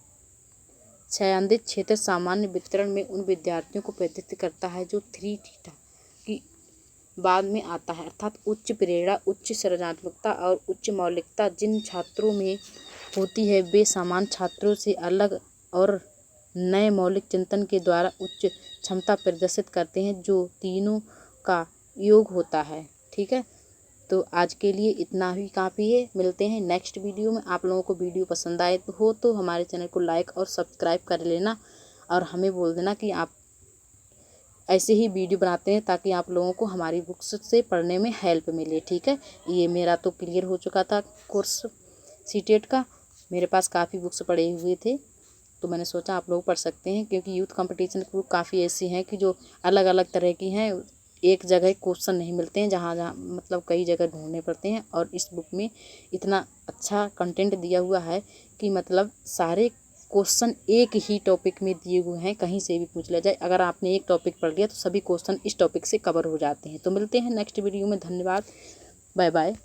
छायांकित क्षेत्र सामान्य वितरण में उन विद्यार्थियों को प्रदर्शित करता है जो 3 थीटा की बाद में आता है, अर्थात उच्च प्रेरणा, उच्च सृजनात्मकता और उच्च मौलिकता जिन छात्रों में होती है वे सामान्य छात्रों से अलग और नए मौलिक चिंतन के द्वारा उच्च क्षमता प्रदर्शित करते हैं जो तीनों का योग होता है। ठीक है, तो आज के लिए इतना ही काफ़ी है। मिलते हैं नेक्स्ट वीडियो में। आप लोगों को वीडियो पसंद आए हो तो हमारे चैनल को लाइक और सब्सक्राइब कर लेना और हमें बोल देना कि आप ऐसे ही वीडियो बनाते हैं ताकि आप लोगों को हमारी बुक्स से पढ़ने में हेल्प मिले। ठीक है, ये मेरा तो क्लियर हो चुका था कोर्स सीटेट का, मेरे पास काफ़ी बुक्स पड़े हुए थे तो मैंने सोचा आप लोग पढ़ सकते हैं क्योंकि यूथ कंपटीशन की बुक काफ़ी ऐसी हैं कि जो अलग अलग तरह की हैं, एक जगह क्वेश्चन नहीं मिलते हैं, जहाँ जहाँ मतलब कई जगह ढूंढने पड़ते हैं। और इस बुक में इतना अच्छा कंटेंट दिया हुआ है कि मतलब सारे क्वेश्चन एक ही टॉपिक में दिए हुए हैं, कहीं से भी पूछ लिया जाए। अगर आपने एक टॉपिक पढ़ लिया तो सभी क्वेश्चन इस टॉपिक से कवर हो जाते हैं। तो मिलते हैं नेक्स्ट वीडियो में। धन्यवाद, बाय बाय।